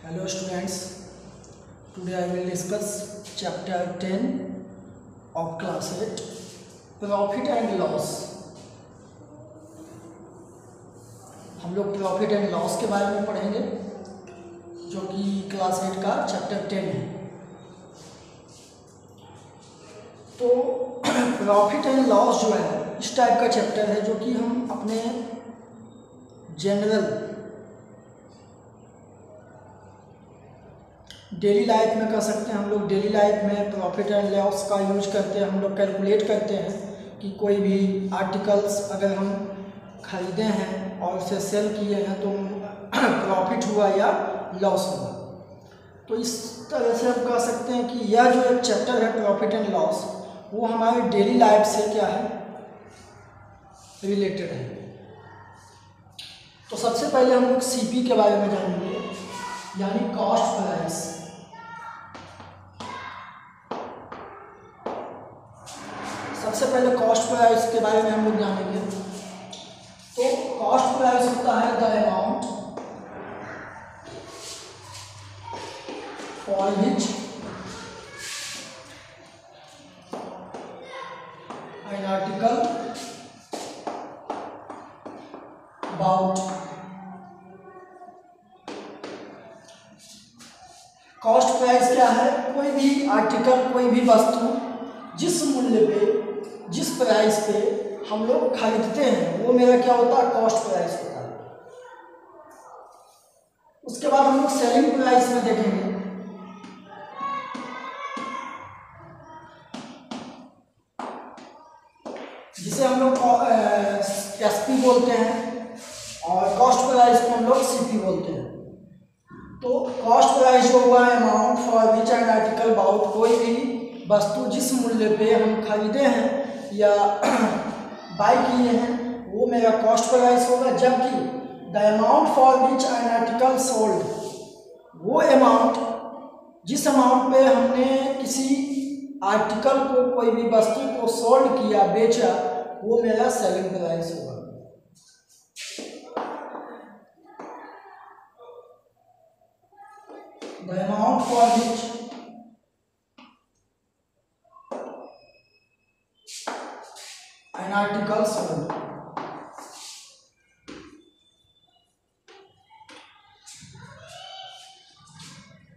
Hello students, today I will discuss chapter 10 of class 8 Profit and Loss। हम लोग profit and loss के बारे में पढ़ेंगे जो कि क्लास 8 का चैप्टर 10 है। तो प्रॉफिट एंड लॉस जो है इस टाइप का चैप्टर है जो कि हम अपने जनरल डेली लाइफ में कर सकते हैं। हम लोग डेली लाइफ में प्रॉफिट एंड लॉस का यूज करते हैं। हम लोग कैलकुलेट करते हैं कि कोई भी आर्टिकल्स अगर हम खरीदे हैं और उसे सेल किए हैं तो प्रॉफिट हुआ या लॉस हुआ। तो इस तरह से हम कह सकते हैं कि यह जो एक चैप्टर है प्रॉफिट एंड लॉस वो हमारी डेली लाइफ से क्या है, रिलेटेड है। तो सबसे पहले हम लोग सीपी के बारे में जानेंगे, यानी कॉस्ट प्राइस। सबसे पहले कॉस्ट प्राइस के बारे में हम लोग जानेंगे। तो कॉस्ट प्राइस होता है the amount for which an article about. Cost price क्या है? कोई भी आर्टिकल, कोई भी वस्तु जिस मूल्य पे, जिस प्राइस पे हम लोग खरीदते हैं वो मेरा क्या होता है, कॉस्ट प्राइस होता है। उसके बाद हम लोग सेलिंग प्राइस में देखेंगे। जिसे हम लोग एसपी बोलते हैं और कॉस्ट प्राइस को हम लोग सीपी बोलते हैं। तो कॉस्ट प्राइस जो हुआ है amount for which an article about, कोई भी वस्तु जिस मूल्य पे हम खरीदे हैं या बाई किए हैं वो मेरा कॉस्ट प्राइस होगा। जबकि the amount for which an article sold, वो अमाउंट जिस अमाउंट पे हमने किसी आर्टिकल को, कोई भी वस्तु को सोल्ड किया, बेचा, वो मेरा सेलिंग प्राइस होगा। The amount for which an article sold.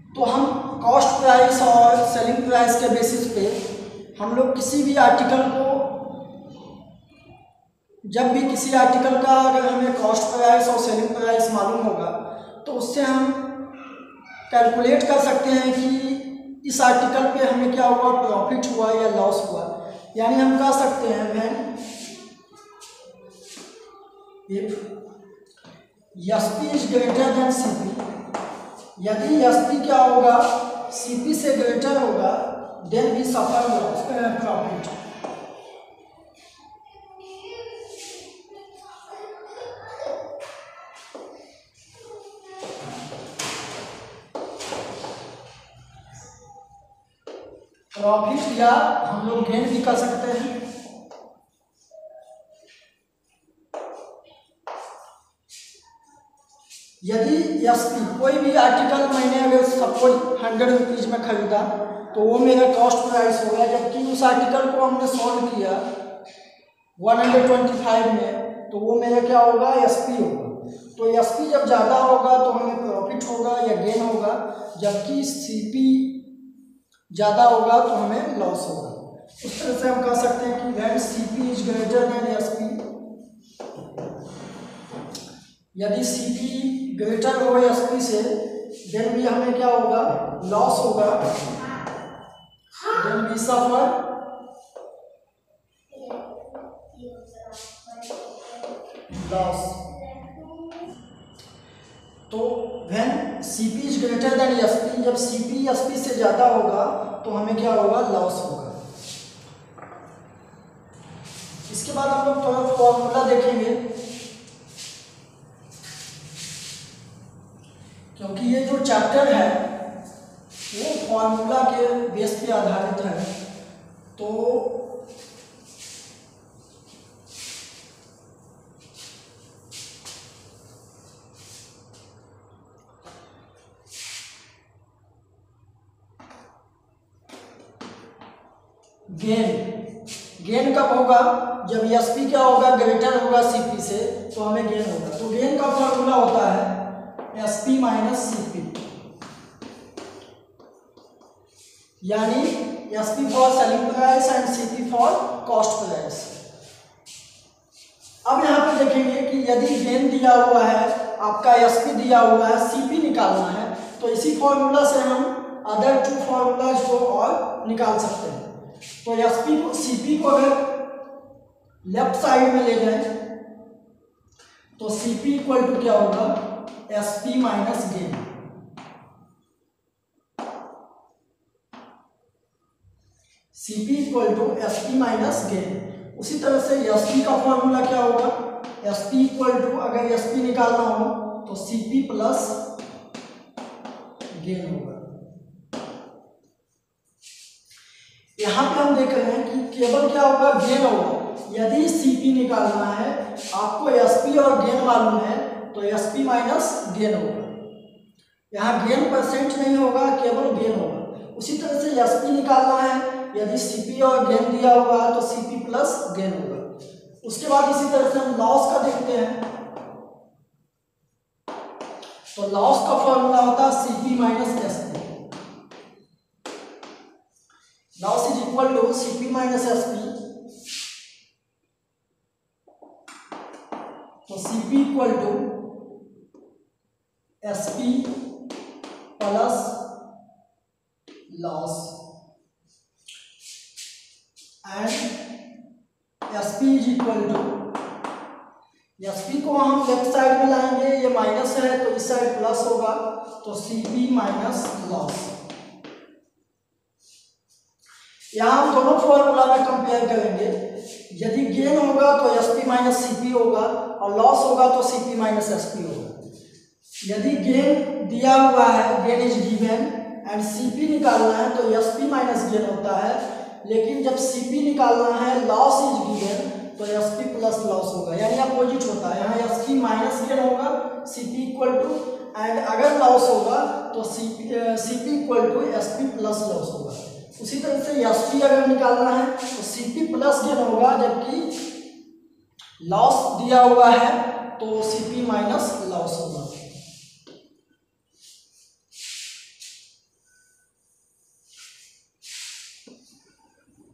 तो हम कॉस्ट प्राइस और सेलिंग प्राइस के बेसिस पे हम लोग किसी भी आर्टिकल को, जब भी किसी आर्टिकल का अगर हमें कॉस्ट प्राइस और सेलिंग प्राइस मालूम होगा तो उससे हम कैलकुलेट कर सकते हैं कि इस आर्टिकल पे हमें क्या हुआ, प्रॉफिट हुआ या लॉस हुआ। यानी हम कह सकते हैं when if SP is greater than CP, यदि एसपी क्या होगा, सीपी से ग्रेटर होगा, then we suffer profit. Profit या हम लोग गेन भी कर सकते हैं। यदि एसपी, कोई भी आर्टिकल मैंने अगर सपोज 100 रुपीज में खरीदा तो वो मेरा कॉस्ट प्राइस हो गया। जबकि उस आर्टिकल को हमने सोल्ड किया 125 में तो वो मेरा क्या होगा, एसपी होगा। तो एसपी जब ज़्यादा होगा तो हमें प्रॉफिट होगा या गेन होगा, जबकि सीपी ज़्यादा होगा तो हमें लॉस होगा। उस तरह से हम कह सकते हैं कि when CP is greater than SP, यदि सीपी ग्रेटर हो एसपी से, देन भी हमें क्या होगा, लॉस होगा। Then we suffer loss. तो when CP is greater than SP, जब सीपी एसपी से ज्यादा होगा तो हमें क्या होगा, लॉस होगा। इसके बाद हम लोग थोड़ा फॉर्मूला देखेंगे, क्योंकि ये जो चैप्टर है वो फॉर्मूला के बेस पे आधारित है। तो गेन कब होगा, जब एस पी क्या होगा, ग्रेटर होगा सी पी से, तो हमें गेन होगा। तो गेन का फॉर्मूला होता है S P minus C P, यानी S P for selling price and C P for cost price. अब यहाँ पे देखेंगे कि यदि गेन दिया हुआ है, आपका एस पी दिया हुआ है, सी पी निकालना है, तो इसी फॉर्मूला से हम अदर 2 फॉर्मूलाज को और निकाल सकते हैं। तो एस पी को, सी पी को अगर लेफ्ट साइड में ले जाएं तो सी पी इक्वल टू क्या होगा, S P minus gain. C P equal to S P minus gain. उसी तरह से एस पी का फॉर्मूला क्या होगा, एस पी इक्वल टू, अगर एस पी निकालना हो तो सी पी प्लस गेन होगा। यहां पे हम देख रहे हैं कि केवल क्या होगा, गेन होगा। यदि सी पी निकालना है, आपको एस पी और गेन मालूम है, तो एस पी माइनस गेन होगा। यहाँ गेन परसेंट नहीं होगा, केवल गेन होगा। उसी तरह से एस पी निकालना है, यदि सीपी और गेन दिया हुआ है तो सीपी प्लस गेन होगा। उसके बाद इसी तरह से हम लॉस का देखते हैं, तो लॉस का फॉर्मूला होता है CP minus SP. Loss is equal to CP minus SP. तो CP equal to SP plus loss and SP is equal to, SP को हम लेफ्ट साइड में लाएंगे, ये माइनस है तो इस साइड प्लस होगा, तो सीपी माइनस लॉस। यहां हम दोनों फॉर्मूला में कंपेयर करेंगे। यदि गेन होगा तो एसपी माइनस सीपी होगा, और लॉस होगा तो सीपी माइनस एसपी होगा। यदि गेन दिया हुआ है, gain is given, and CP निकालना है तो एसपी माइनस गेन होता है। लेकिन जब सीपी निकालना है, लॉस इज गिवन, तो एसपी प्लस लॉस होगा, यानी अपोजिट होता है। यहाँ एसपी माइनस गेन होगा, सीपी इक्वल टू, एंड अगर लॉस होगा तो CP equal to SP plus loss होगा। उसी तरह से एसपी अगर निकालना है तो सीपी प्लस गेन होगा, जबकि लॉस दिया हुआ है तो सीपी माइनस लॉस होगा।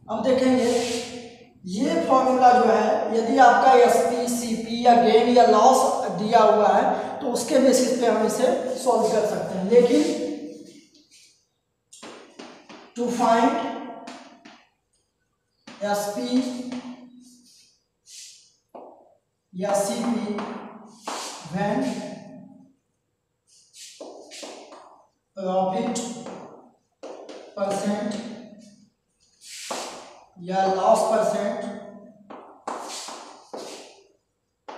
अब देखेंगे ये फॉर्मूला जो है, यदि आपका एसपी, सीपी या गेन या लॉस दिया हुआ है तो उसके बेसिस पे हम इसे सॉल्व कर सकते हैं। लेकिन टू फाइंड एसपी या सीपी व्हेन प्रॉफिट परसेंट या लॉस परसेंट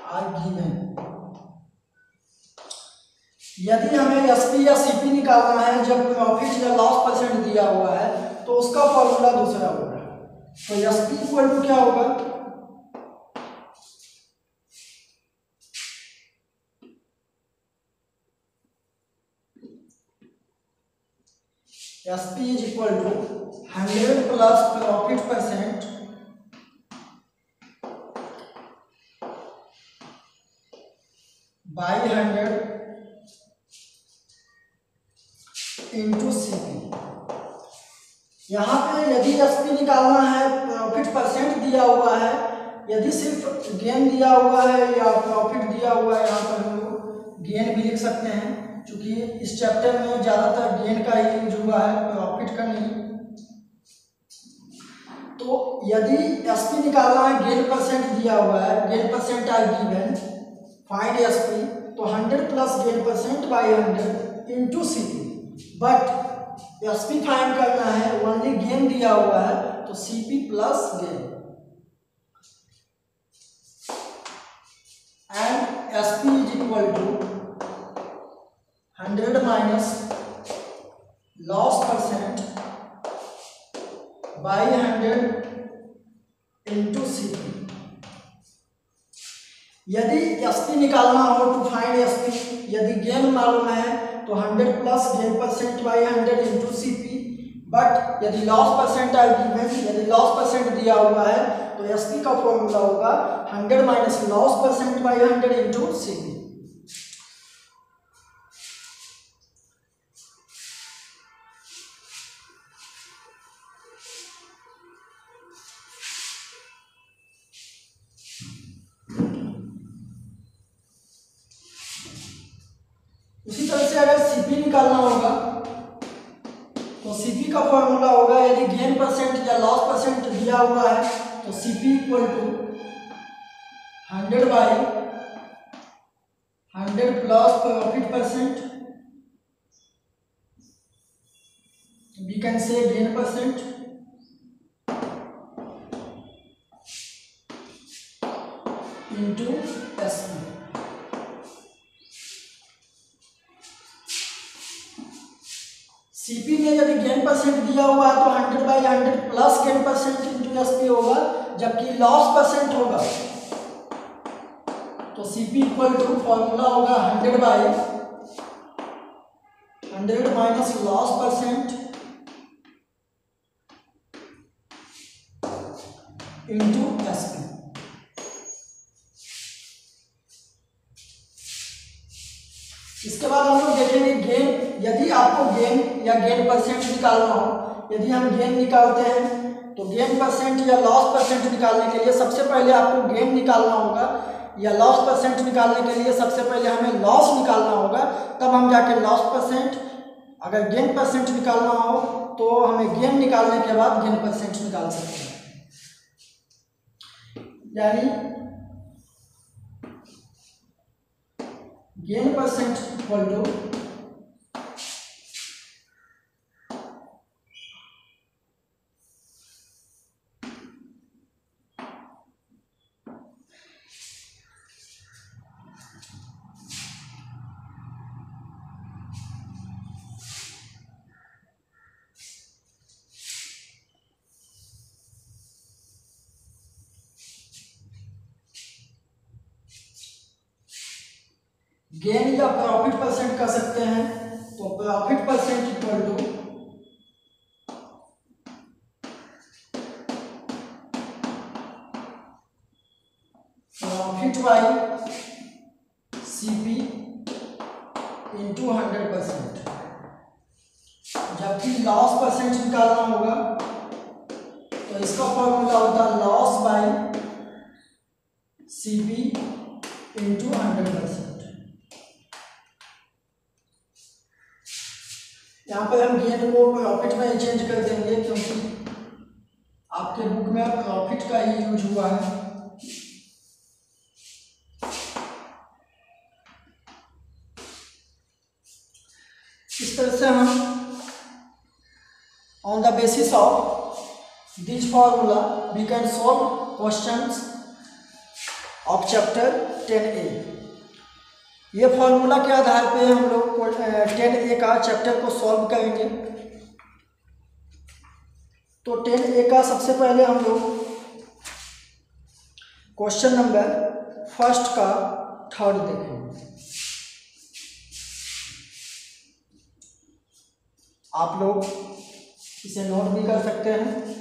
आर गिवन। यदि हमें एसपी या सीपी निकालना है जब प्रॉफिट या लॉस परसेंट दिया हुआ है, तो उसका फॉर्मूला दूसरा होगा। तो एसपी इक्वल टू क्या होगा, SP is equal to 100 plus profit percent by 100 into CP. यहाँ पे यदि एसपी निकालना है, प्रॉफिट परसेंट दिया हुआ है, यदि सिर्फ गेन दिया हुआ है या प्रॉफिट दिया हुआ है, यहाँ पर हम लोग गेन भी लिख सकते हैं, क्योंकि इस चैप्टर में ज़्यादातर गेन का ही यूज हुआ है, प्रॉफिट का नहीं। तो यदि एसपी निकालना है, गेन परसेंट दिया हुआ है, gain percent are given, find SP, तो 100 plus gain percent by 100 into CP. But SP find करना है, ओनली गेन दिया हुआ है, तो CP plus gain, and SP is equal to 100 minus loss percent by 100 into CP. यदि SP निकालना हो टू फाइंड एसपी, यदि गेन मालूम है तो 100 plus gain percent by 100 into CP, but यदि लॉस परसेंट यदि लॉस परसेंट दिया हुआ है तो एसपी का फॉर्मूला होगा 100 minus loss percent by 100 into CP. उसी तरह से अगर सीपी निकालना होगा तो सीपी का फॉर्मूला होगा, यदि गेन परसेंट या लॉस परसेंट दिया हुआ है तो CP equal to 100 by 100 plus profit percent, we can say gain percent, into SP. CP में यदि गेन परसेंट दिया हुआ है तो 100 by 100 plus gain percent into SP होगा, जबकि लॉस परसेंट होगा तो सीपी इक्वल टू फॉर्मूला होगा 100 by 100 minus loss percent into SP. इसके बाद हम लोग देखेंगे गेन। यदि आपको गेन या गेन परसेंट निकालना हो, यदि हम गेन निकालते हैं तो गेन परसेंट या लॉस परसेंट निकालने के लिए सबसे पहले आपको गेन निकालना होगा, या लॉस परसेंट निकालने के लिए सबसे पहले हमें लॉस निकालना होगा, तब हम जाके लॉस परसेंट, अगर गेन परसेंट निकालना हो तो हमें गेन निकालने के बाद गेन परसेंट निकाल सकते हैं। यानी gain percent equal to gain या प्रॉफिट परसेंट कर सकते हैं, तो profit percent equal to profit by CP into 100%, जबकि लॉस परसेंट निकालना होगा तो इसका फॉर्मूला होता है लॉस बाई सीपी इंटू 100%। यहाँ पर हम गेन को प्रॉफिट में चेंज कर देंगे, क्योंकि आपके बुक में प्रॉफिट का ही यूज हुआ है। इस तरह से हम on the basis of this formula we can solve questions of chapter 10A। ये फॉर्मूला के आधार पे हम लोग 10A का चैप्टर को सॉल्व करेंगे। तो 10A का सबसे पहले हम लोग क्वेश्चन नंबर फर्स्ट का थर्ड देखेंगे। आप लोग इसे नोट भी कर सकते हैं।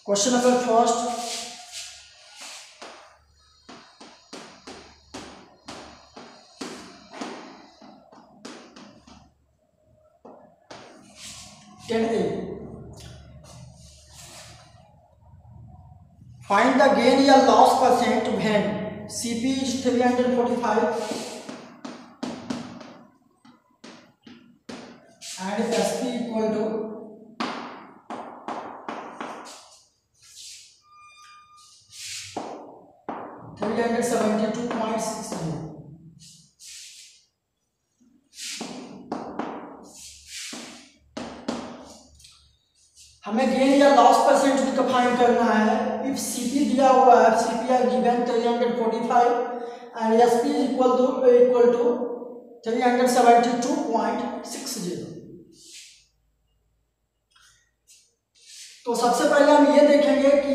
Question number first, find the gain या loss percent when CP is 345 and SP equal to 372.60। हमें गेन या लॉस परसेंट भी फाइंड करना है। इफ सीपी दिया हुआ है, CP are given 345 and SP is equal to 372.60। तो सबसे पहले हम ये देखेंगे कि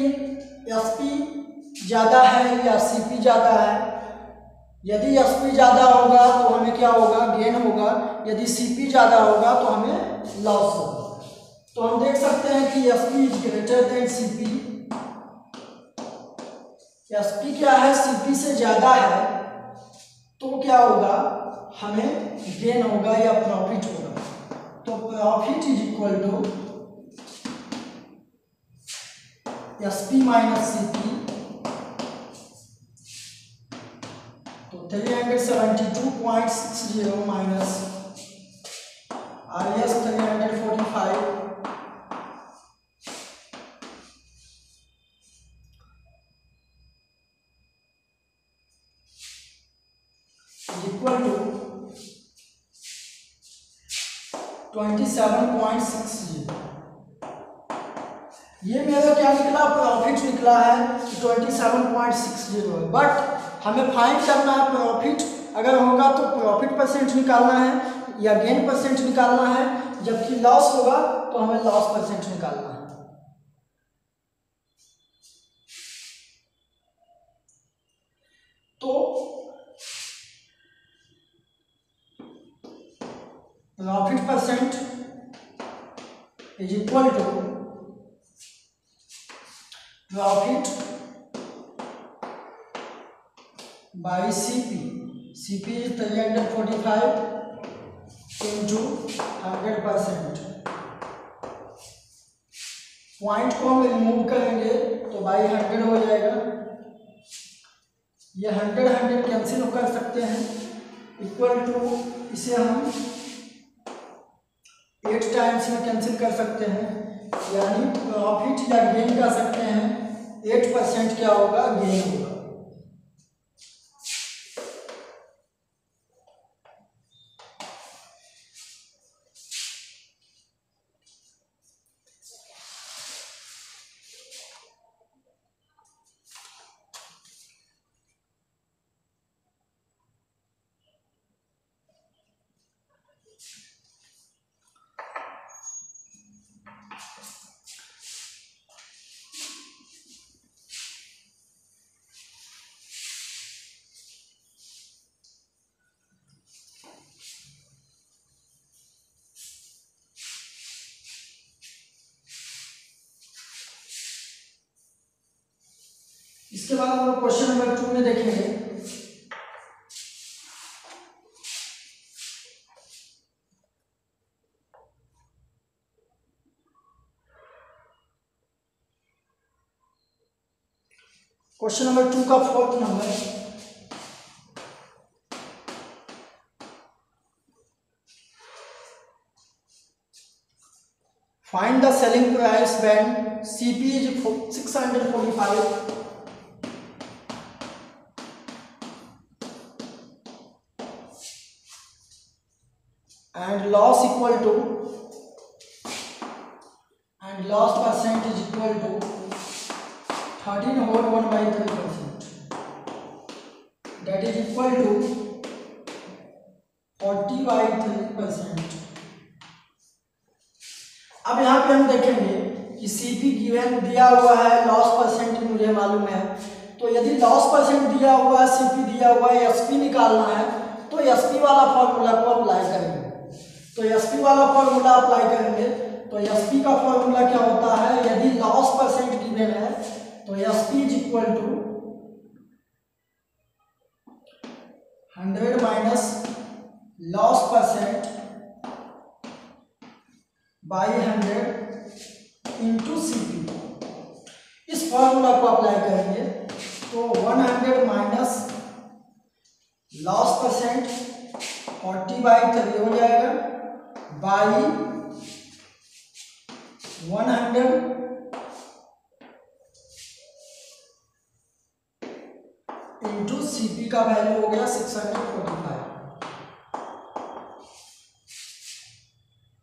एसपी ज़्यादा है या सीपी ज़्यादा है। यदि एसपी ज़्यादा होगा तो हमें क्या होगा, गेन होगा। यदि सीपी ज़्यादा होगा तो हमें लॉस होगा। तो हम देख सकते हैं कि SP is greater than CP. SP क्या है, सीपी से ज़्यादा है, तो क्या होगा, हमें गेन होगा या प्रॉफिट होगा। तो profit is equal to SP minus CP. तो 372.60 माइनस RS 345 इक्वल टू 27.60। ये मेरा क्या निकला, प्रॉफिट निकला है 27.60। बट हमें फाइंड करना है प्रॉफिट। अगर होगा तो प्रॉफिट परसेंट निकालना है या गेन परसेंट निकालना है, जबकि लॉस होगा तो हमें लॉस परसेंट निकालना है। तो profit percent is equal to profit by CP. CP is 345 into 100%। Point को हम रिमूव करेंगे तो बाई 100 हो जाएगा। ये 100 कैंसिल कर सकते हैं। इक्वल टू इसे हम 8 टाइम्स में कैंसिल कर सकते हैं, यानी प्रॉफिट या गेन कर सकते हैं। 8% क्या होगा, गेन होगा। इसके बाद हम लोग क्वेश्चन नंबर 2 में देखेंगे। क्वेश्चन नंबर 2 का 4th number, find the selling price when CP is 645 and loss equal to and loss percent is equal to 13 whole 1/3%, that is equal to 40/3%। अब यहाँ पे हम देखेंगे कि सीपी गिवन दिया हुआ है, लॉस परसेंट मुझे मालूम है। तो यदि लॉस परसेंट दिया हुआ है, सीपी दिया हुआ है, एसपी निकालना है, तो एसपी वाला फॉर्मूला को अप्लाई करेंगे। तो एसपी वाला फॉर्मूला अप्लाई करेंगे तो एसपी का फॉर्मूला क्या होता है, यदि लॉस परसेंट गिवन है तो SP is equal to 100 minus loss percent by 100 into CP. इस फॉर्मूला को अप्लाई करेंगे तो 100 माइनस लॉस परसेंट 40/3 हो जाएगा, बाई 100 इंटू सीपी का वैल्यू हो गया 645।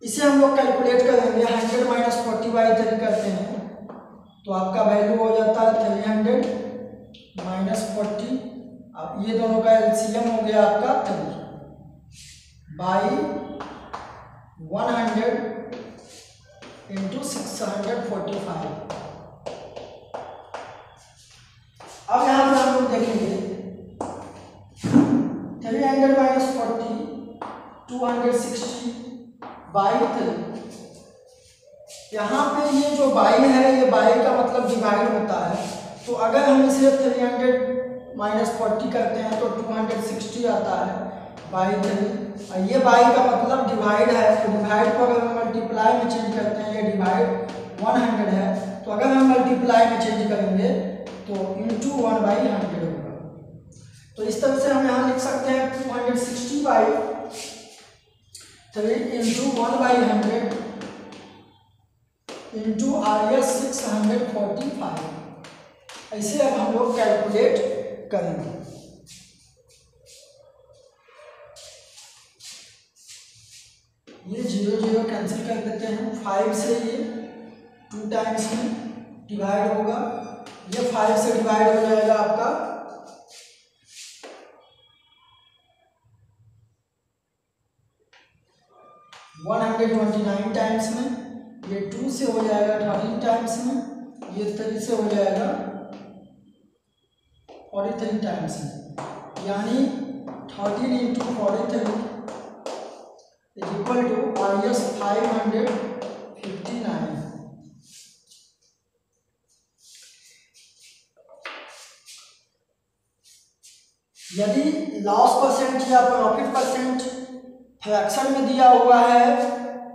इसे हम लोग कैलकुलेट करेंगे 100 माइनस 40/3 करते हैं तो आपका वैल्यू हो जाता है 300 माइनस 40। अब ये दोनों का एलसीएम हो गया आपका 3/100 इंटू 645। अब यहाँ पे हम लोग देखेंगे 300 माइनस 40 260/3। यहाँ पे ये जो बाई है ये बाई का मतलब डिवाइड होता है, तो अगर हम इसे 300 माइनस 40 करते हैं तो 260 आता है बाई 3। ये बाई का मतलब डिवाइड है, तो डिवाइड को अगर हम मल्टीप्लाई में चेंज करते हैं, ये डिवाइड 100 है, तो अगर हम मल्टीप्लाई में चेंज करेंगे तो इंटू 1/100 होगा। तो इस तरह से हम यहाँ लिख सकते हैं 260/3 इंटू 1/100 इंटू RS 645। ऐसे अब हम लोग कैलकुलेट करेंगे। ये 0 0 कैंसिल कर देते हैं, 5 से ये 2 टाइम्स में डिवाइड होगा, ये 5 से डिवाइड हो जाएगा आपका 129 टाइम्स में, ये 2 से हो जाएगा 13 टाइम्स में, ये 3 से हो जाएगा 43 टाइम्स में, यानी 13 into 43 is equal to RS 559। यदि लॉस परसेंट या प्रॉफिट परसेंट फ्रैक्शन में दिया हुआ है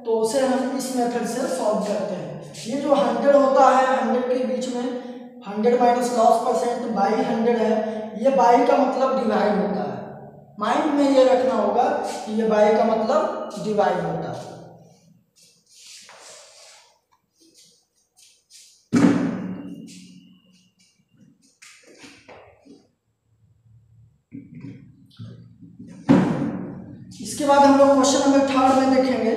तो उसे हम इस मेथड से सॉल्व करते हैं। ये जो 100 होता है, 100 के बीच में 100 माइनस लॉस परसेंट बाई 100 है, ये बाई का मतलब डिवाइड होता है। माइंड में ये रखना होगा कि ये बाई का मतलब डिवाइड होता है। इसके बाद हम लोग क्वेश्चन नंबर 3 में देखेंगे।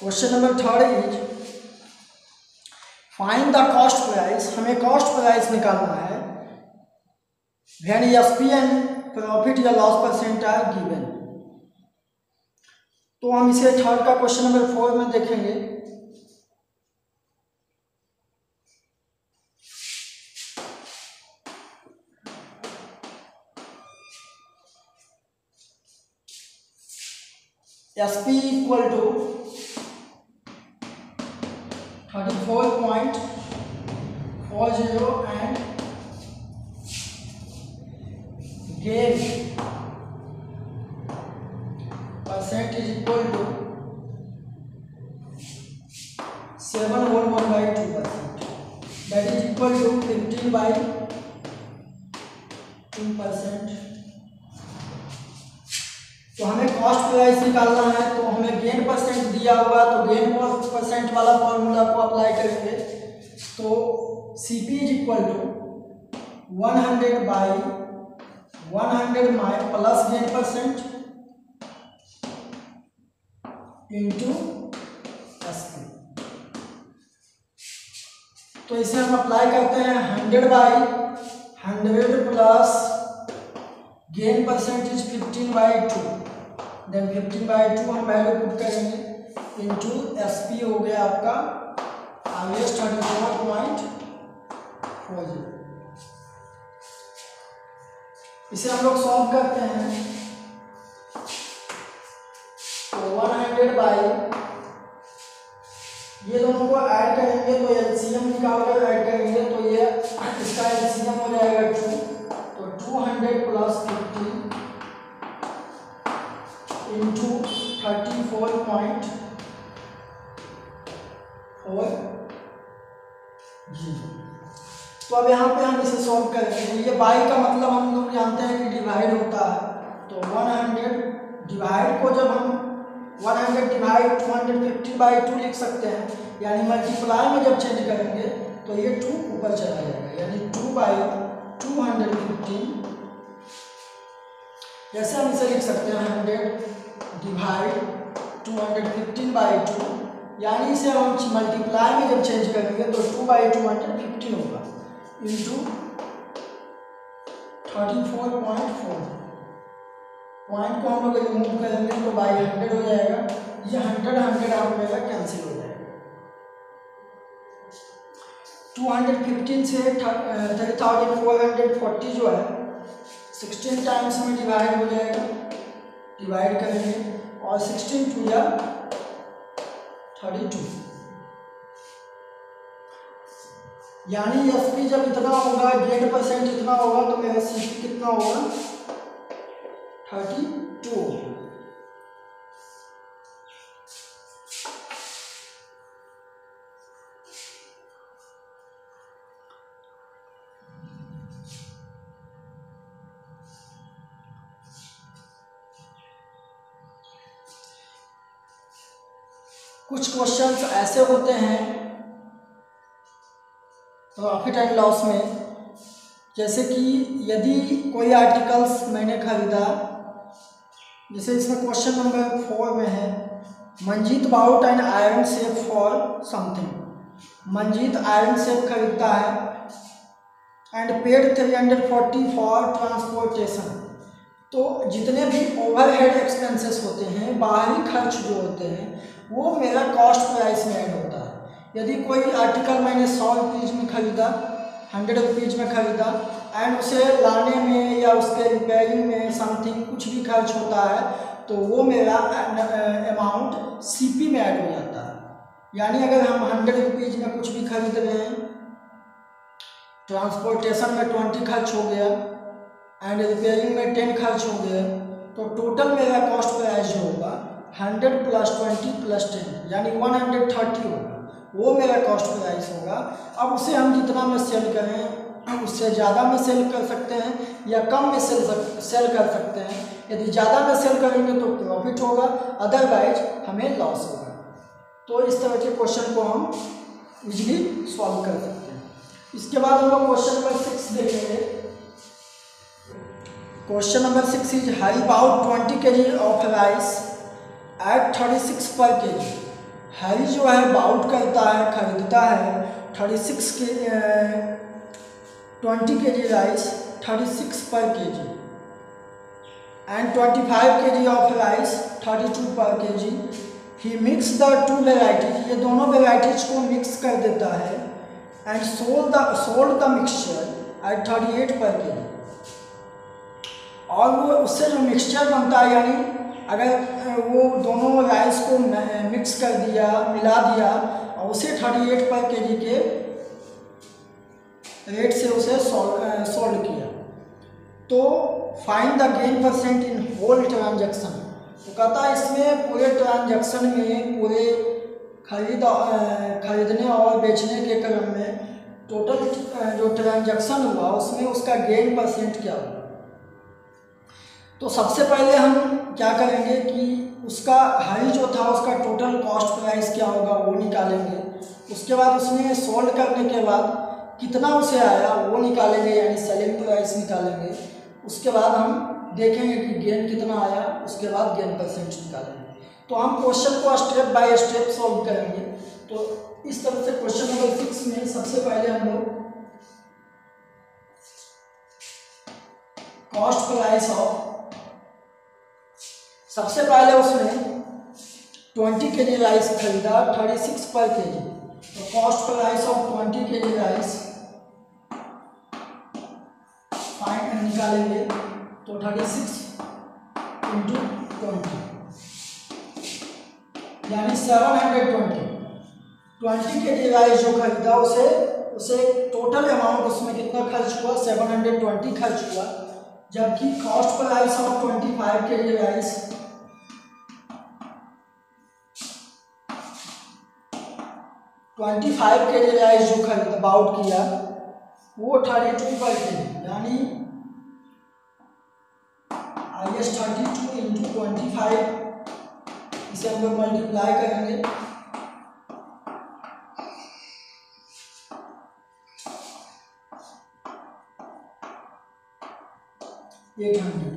Question number 3 is find the cost price. हमें कॉस्ट प्राइस निकालना है व्हेन एसपी एंड प्रॉफिट या लॉस परसेंट आर गिवन। तो हम इसे 3 का क्वेश्चन नंबर 4 में देखेंगे। SP equal to 34.40 and gain percent is equal to 7/1/2%, that is equal to 15/2%। तो हमें कॉस्ट प्राइस निकालना है, तो हमें गेन परसेंट दिया हुआ, तो गेन परसेंट वाला फॉर्मूला को अप्लाई करेंगे। तो CP is equal to 100/100 plus gain percent into SP। तो इसे हम अप्लाई करते हैं 100/100 प्लस गेन परसेंटेज 15/2, देन 15/2 हम वैल्यू पुट करेंगे इंटू SP हो गया आपका RS 34.40। इसे हम लोग सॉल्व करते हैं, तो 100 ये दोनों को ऐड करेंगे तो एलसीएम निकाल कर ऐड करेंगे, तो ये इसका एलसीएम हो जाएगा 2, तो 200 प्लस 50 इंटू 34.4 जी। तो अब यहाँ पे हम इसे सॉल्व करेंगे। ये बाई का मतलब हम लोग जानते हैं कि डिवाइड होता है, तो 100 डिवाइड को जब हम 100 डिवाइड 250/2 लिख सकते हैं, यानी मल्टीप्लाई में जब चेंज करेंगे तो ये 2 ऊपर चला जाएगा, यानी 2/250। जैसे हम इसे लिख सकते हैं 100 डिवाइड 215/2, यानी इसे हम मल्टीप्लाई में जब चेंज करेंगे तो 2/250 होगा इंटू 34.4। पॉइंट को हम लोग रिमूव करेंगे तो बाई 100 हो जाएगा। ये 100 आप मेरा कैंसिल हो जाएगा। 215 से 3440 जो है 16 टाइम्स में डिवाइड हो जाएगा, डिवाइड करेंगे और 16 2 या 32, यानी एसपी जब इतना होगा, गेन परसेंट इतना होगा, तो मेरा सीपी कितना होगा 32 होगा। कुछ क्वेश्चंस ऐसे होते हैं प्रॉफिट एंड लॉस में, जैसे कि यदि कोई आर्टिकल्स मैंने खरीदा, जैसे इसमें क्वेश्चन नंबर 4 में है, Manjeet bought an iron safe for something. Manjeet iron safe खरीदता है एंड पेड 340 फॉर ट्रांसपोर्टेशन। तो जितने भी ओवरहेड एक्सपेंसेस होते हैं, बाहरी खर्च जो होते हैं, वो मेरा कॉस्ट प्राइस में ऐड होता है। यदि कोई आर्टिकल मैंने 100 रुपीज़ में खरीदा, 100 रुपीज़ में खरीदा एंड उसे लाने में या उसके रिपेयरिंग में समथिंग कुछ भी खर्च होता है, तो वो मेरा अमाउंट सीपी में ऐड हो जाता है। यानी अगर हम 100 रुपीज़ में कुछ भी खरीद रहे हैं, ट्रांसपोर्टेशन में 20 खर्च हो गया एंड रिपेयरिंग में 10 खर्च हो गया, तो टोटल मेरा कॉस्ट प्राइस जो होगा 100 + 20 + 10 यानी 130 होगा, वो मेरा कॉस्ट प्राइस होगा। अब उसे हम जितना में सेल करें, उससे ज़्यादा में सेल कर सकते हैं या कम में सेल कर सकते हैं। यदि ज़्यादा में सेल करेंगे तो प्रॉफिट होगा, अदरवाइज हमें लॉस होगा। तो इस तरह के क्वेश्चन को हम इजीली सॉल्व कर सकते हैं। इसके बाद हम लोग क्वेश्चन नंबर 6 देखेंगे। Question number 6 is hi bought 20 kg of rice at 36 per kg। High जो है बाउट करता है, खरीदता है 36 के 20 kg rice 36 per kg and 25 kg of rice 32 पर kg। He mix the 2 varieties, ये दोनों वेराइटीज को मिक्स कर देता है and sold the mixture eight 38 पर kg। और वो उससे जो मिक्सचर बनता है, यानी अगर वो दोनों राइस को मिक्स कर दिया, मिला दिया और उसे 38 पर kg के रेट से उसे सोल्ड किया, तो find the gain percent in whole transaction. तो कहता है इसमें पूरे ट्रांजैक्शन में, पूरे खरीदने और बेचने के क्रम में टोटल जो ट्रांजैक्शन हुआ उसमें उसका गेन परसेंट क्या हुआ। तो सबसे पहले हम क्या करेंगे कि उसका हाई जो था उसका टोटल कॉस्ट प्राइस क्या होगा वो निकालेंगे। उसके बाद उसमें सोल्ड करने के बाद कितना उसे आया वो निकालेंगे, यानी सेलिंग प्राइस निकालेंगे। उसके बाद हम देखेंगे कि गेन कितना आया, उसके बाद गेन परसेंट निकालेंगे। तो हम क्वेश्चन को स्टेप बाय स्टेप सॉल्व करेंगे। तो इस तरह से क्वेश्चन नंबर 6 में सबसे पहले हम लोग कॉस्ट प्राइस ऑफ, सबसे पहले उसने 20 kg राइस खरीदा 36 पर kg, तो cost price of 20 kg rice find निकालेंगे। तो 36 × 20 यानी 720। 20 kg राइस जो खरीदा उसे टोटल अमाउंट उसमें कितना खर्च हुआ, 720 खर्च हुआ। जबकि cost price of 25 kg rice 25 kg rice जो खरीदा बाउट किया वो 32 पर kg, यानी IS 32 इंटू 25, इसे हम लोग मल्टीप्लाई करेंगे। 800,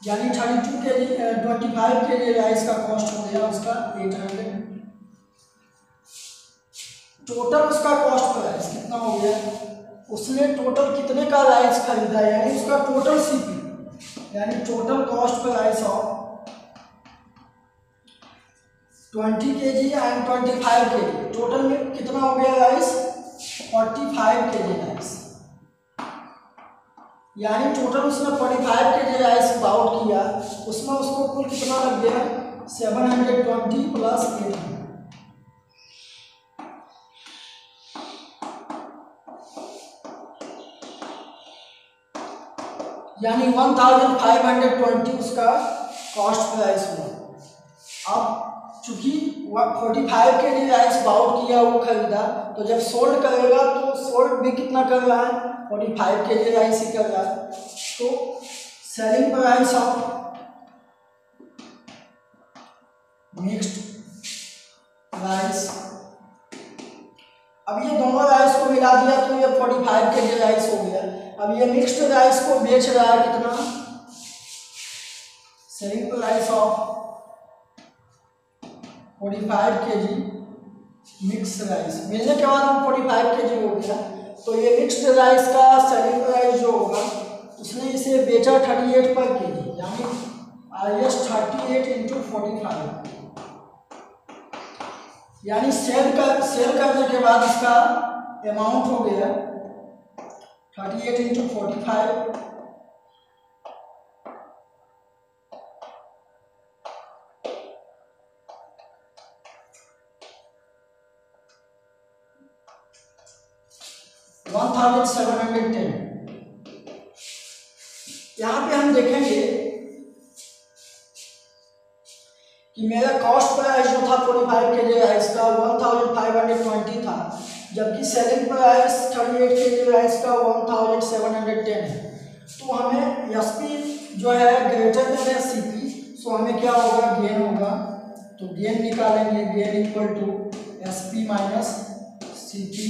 यानी 32 kg 25 kg राइस का कॉस्ट हो गया उसका 800। टोटल उसका कॉस्ट प्राइस कितना हो गया, उसने टोटल कितने का राइस खरीदा, यानी उसका टोटल सीपी, यानी total cost price of 20 kg and 25 kg, total में कितना हो गया राइस, 45 kg राइस, यानी टोटल उसने 45 kg राइस बाउट किया, उसमें उसको कुल कितना लग गया 720 प्लस 800, यानी 1520 उसका कॉस्ट प्राइस हुआ। अब चूंकि 45 kg राइस बाउट किया वो खरीदा, तो जब सोल्ड करेगा तो सोल्ड भी कितना कर रहा है, 45 kg राइस ही कर रहा है, तो selling price of mixed rice, अब ये दोनों राइस को मिला दिया तो ये 45 kg राइस हो गया। अब ये मिक्स्ड राइस को बेच रहा है कितना, selling price of 45 kg mixed rice, मिलने के बाद 45 kg हो गया, तो ये मिक्स्ड राइस का सेलिंग प्राइस जो होगा उसने इसे बेचा 38 पर kg, यानी IS 38 इंटू 45, यानी सेल करने के बाद इसका अमाउंट हो गया 38 इंटू 45, 1710। यहाँ पे हम देखेंगे कि मेरा कॉस्ट प्राइस जो था 45 kg राइस का 1520 था, जबकि सेलिंग प्राइस 38 kg राइस का 1710 है। तो हमें एसपी जो है ग्रेटर देन है सीपी, सो हमें क्या होगा, गेन होगा, तो गेन निकालेंगे, gain equal to SP minus CP,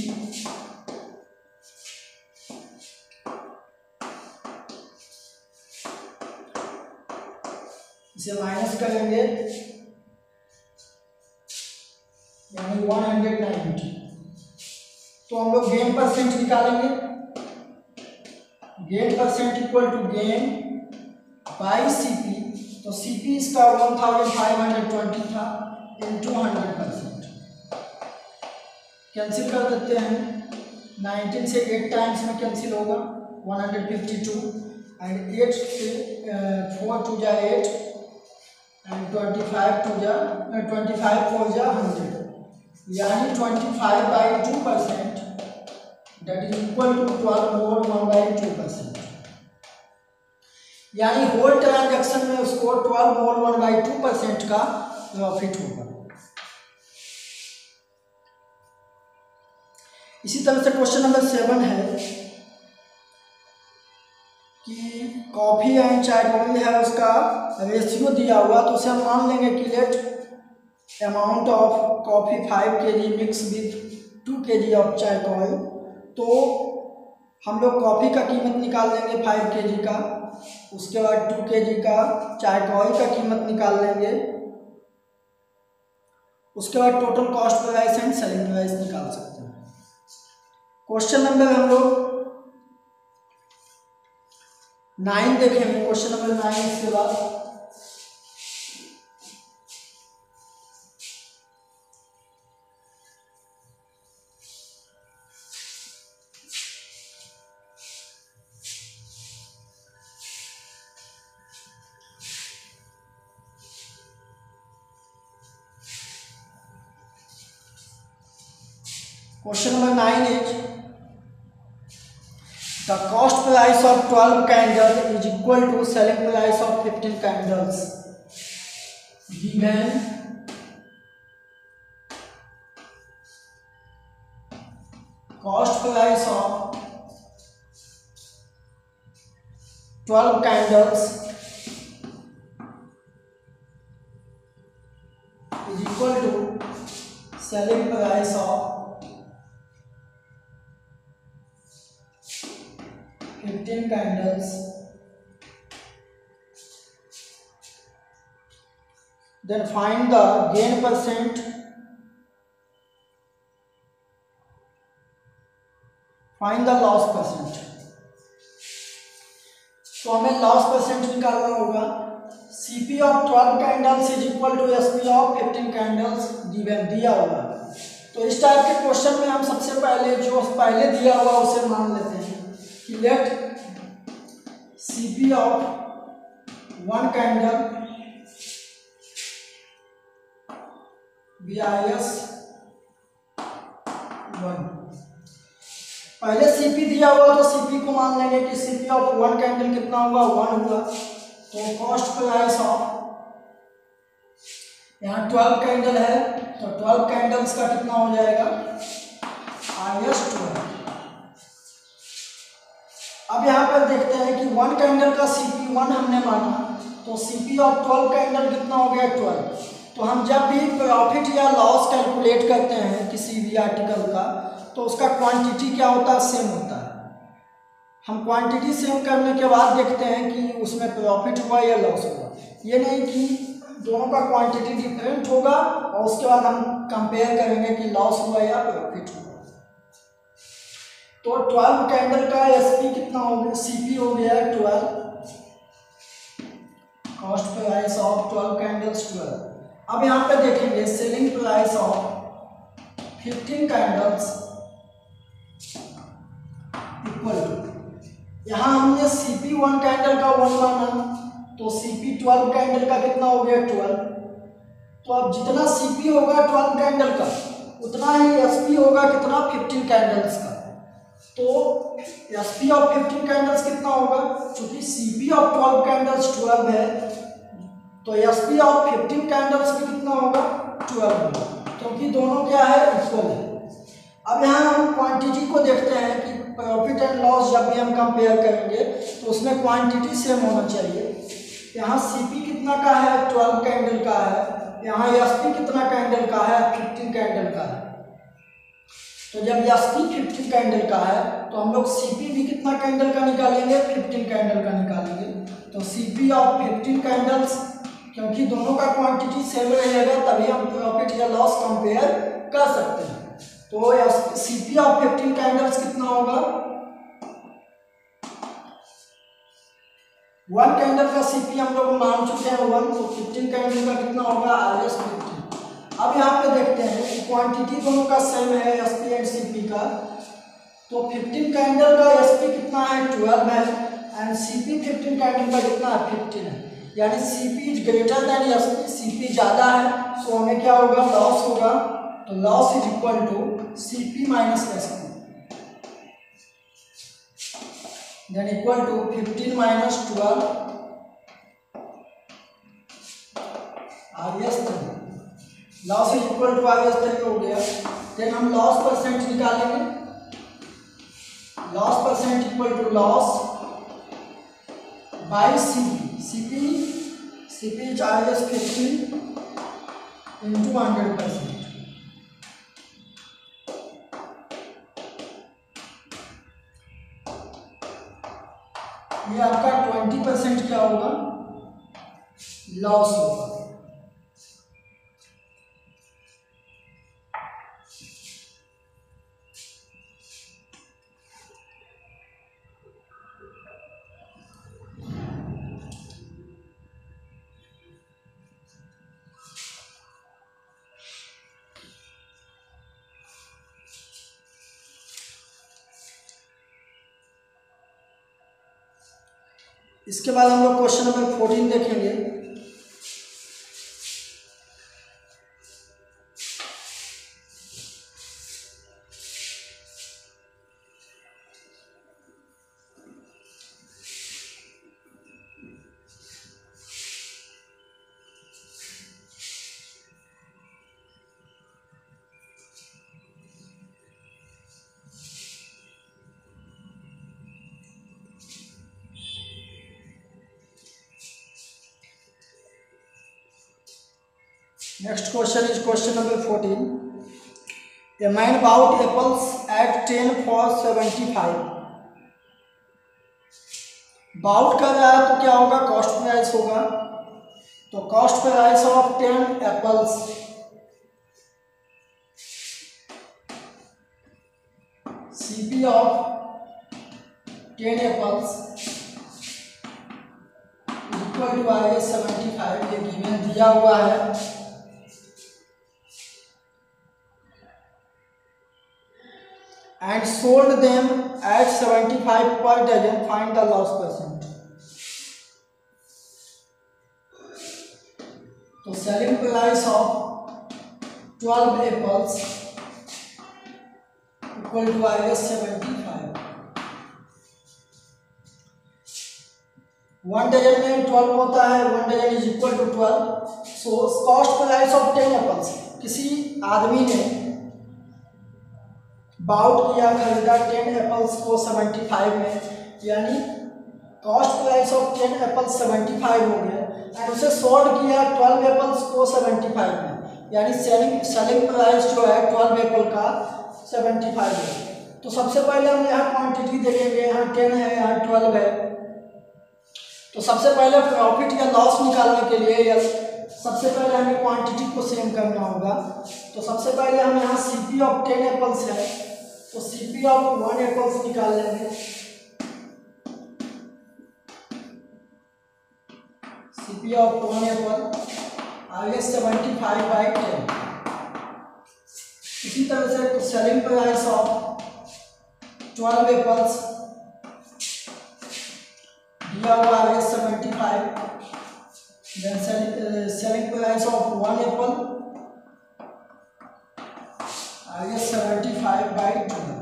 इसे माइनस करेंगे, यानी 190, तो हम लोग गेन परसेंट निकालेंगे, gain percent equal to gain by CP, तो सीपी इसका 1520 था इंटू 100%, कैंसिल कर देते हैं, 19 से 8 टाइम्स में कैंसिल होगा 152, एंड 8 से 4 टू जा 8 एंड 25 4 जा 100, यानी 25/2%, that is equal to 12 more 1/2%, यानी होल ट्रांजैक्शन में उसको 12 more 1/2% का प्रॉफिट होगा। इसी तरह से क्वेश्चन नंबर 7 है कि कॉफ़ी एंड चाय कॉफ़ी है, उसका रेशियो दिया हुआ, तो उसे हम मान लेंगे कि let amount of coffee 5 kg mix with 2 kg of chai coffee, तो हम लोग कॉफ़ी का कीमत निकाल लेंगे 5 kg का, उसके बाद 2 kg का चाय कॉफ़ी का कीमत निकाल लेंगे, उसके बाद total cost price and selling price निकाल सकते हैं। क्वेश्चन नंबर हम लोग 9 देखेंगे, क्वेश्चन नंबर 9 इसके बाद Question number 9 is the cost price of 12 candles is equal to selling price of 15 candles given cost price of 12 candles is equal to selling price of 15 candles. Then find the gain percent, find the loss percent. तो हमें loss percent निकालना होगा। Cp of 12 candles is equal to Sp of 15 candles given दिया होगा। तो इस type के question में हम सबसे पहले जो पहले दिया हुआ उसे मान लेते हैं कि let Cp of 1 candle BIS 1। पहले Cp दिया हुआ तो Cp को मान लेंगे कि Cp ऑफ 1 कैंडल कितना हुआ, 1 हुआ। तो कॉस्ट प्राइस ऑफ, यहाँ 12 कैंडल है तो 12 कैंडल्स का कितना हो जाएगा, IS 12। अब यहाँ पर देखते हैं कि 1 कैंडल का Cp 1 हमने माना तो Cp ऑफ 12 कैंडल कितना हो गया, 12। तो हम जब भी प्रॉफिट या लॉस कैलकुलेट करते हैं किसी भी आर्टिकल का तो उसका क्वांटिटी क्या होता है, सेम होता है। हम क्वांटिटी सेम करने के बाद देखते हैं कि उसमें प्रॉफिट हुआ या लॉस हुआ। ये नहीं कि दोनों का क्वांटिटी डिफरेंट होगा और उसके बाद हम कंपेयर करेंगे कि लॉस हुआ या प्रॉफिट हुआ। तो 12 कैंडल का Sp कितना हो गया, Cp हो गया 12, कॉस्ट प्राइस ऑफ 12 कैंडल्स 12। अब यहाँ पे देखेंगे selling price of 15 candles equal to, यहाँ हमने Cp 1 कैंडल का 1 माना तो Cp 12 कैंडल का कितना हो गया, 12। तो अब जितना Cp होगा 12 कैंडल का उतना ही Sp होगा कितना, 15 कैंडल्स का। तो Sp ऑफ 15 कैंडल्स कितना होगा, क्योंकि Cp ऑफ 12 कैंडल्स 12 है तो Sp ऑफ 15 कैंडल्स भी कितना होगा, 12 होगा, क्योंकि दोनों क्या है, इक्वल है। अब यहाँ हम क्वांटिटी को देखते हैं कि प्रॉफिट एंड लॉस जब भी हम कंपेयर करेंगे तो उसमें क्वांटिटी सेम होना चाहिए। यहाँ Cp कितना का है, 12 कैंडल का है, यहाँ Sp कितना कैंडल का है, 15 कैंडल का है। तो जब Sp 15 कैंडल का है तो हम लोग Cp भी कितना कैंडल का निकालेंगे, 15 कैंडल का निकालेंगे। तो Cp ऑफ 15 कैंडल्स, क्योंकि दोनों का क्वांटिटी सेम रहेगा तभी हम प्रॉफिट या लॉस कंपेयर कर सकते हैं। तो Cp ऑफ 15 कैंडल्स कितना होगा, 1 कैंडल का Cp हम लोग मान चुके हैं 1, तो 15 कैंडल का कितना होगा, IS 15। अब यहाँ पे देखते हैं कि क्वांटिटी दोनों का सेम है Sp एंड Cp का, तो 15 कैंडल का Sp कितना है, 12 है एंड Cp 15 कैंडल का कितना है, 15 है। यानी Cp is greater then Sp, Cp ज़्यादा है तो हमें क्या होगा, लॉस होगा। तो loss is equal to Cp minus Sp, then equal to 15 minus 12 IS 3। Loss is equal to IS 3 हो गया। देन हम लॉस परसेंट निकालेंगे, loss percent equal to loss by Cp is IS 15 into 100%। ये आपका 20% क्या होगा, लॉस होगा। इसके बाद हम लोग क्वेश्चन नंबर 14 देखेंगे। Next question is question number 14. A man bought apples at 10 for 75. Bought कर रहा है तो क्या होगा, कॉस्ट प्राइस होगा। तो cost price of 10 apples, CP of 10 apples equal to आएगा 75। ये गिवन दिया हुआ है। And sold them at 75 per dozen, find the loss percent. तो selling price of 12 apples equal to आएगा 75। 1 डजन में 12 होता है, 1 dozen is equal to 12। So cost price of 10 apples, किसी आदमी ने बाउट किया, खरीदा 10 एप्पल्स को 75 में, यानी कॉस्ट प्राइस ऑफ 10 एप्पल्स 75 हो गया। एंड उसे सोल्ड किया 12 एप्पल्स को 75 में, यानी सेलिंग प्राइस जो है 12 एप्पल का 75 है। तो सबसे पहले हम यहाँ क्वांटिटी देखेंगे, यहाँ 10 है, यहाँ 12 है। तो सबसे पहले प्रॉफिट या लॉस निकालने के लिए या सबसे पहले हमें क्वांटिटी को सेम करना होगा। तो सबसे पहले हम यहाँ सीपी ऑफ 10 एप्पल्स है, तो सीपी ऑफ 1 एप्पल्स निकाल लेंगे। सीपी ऑफ 1 एप्पल आगे 75/10। इसी तरह से सेलिंग प्राइस ऑफ 12 एप्पल्स दिया हुआ है 75। Then selling price of 1 apple आगे 75/12।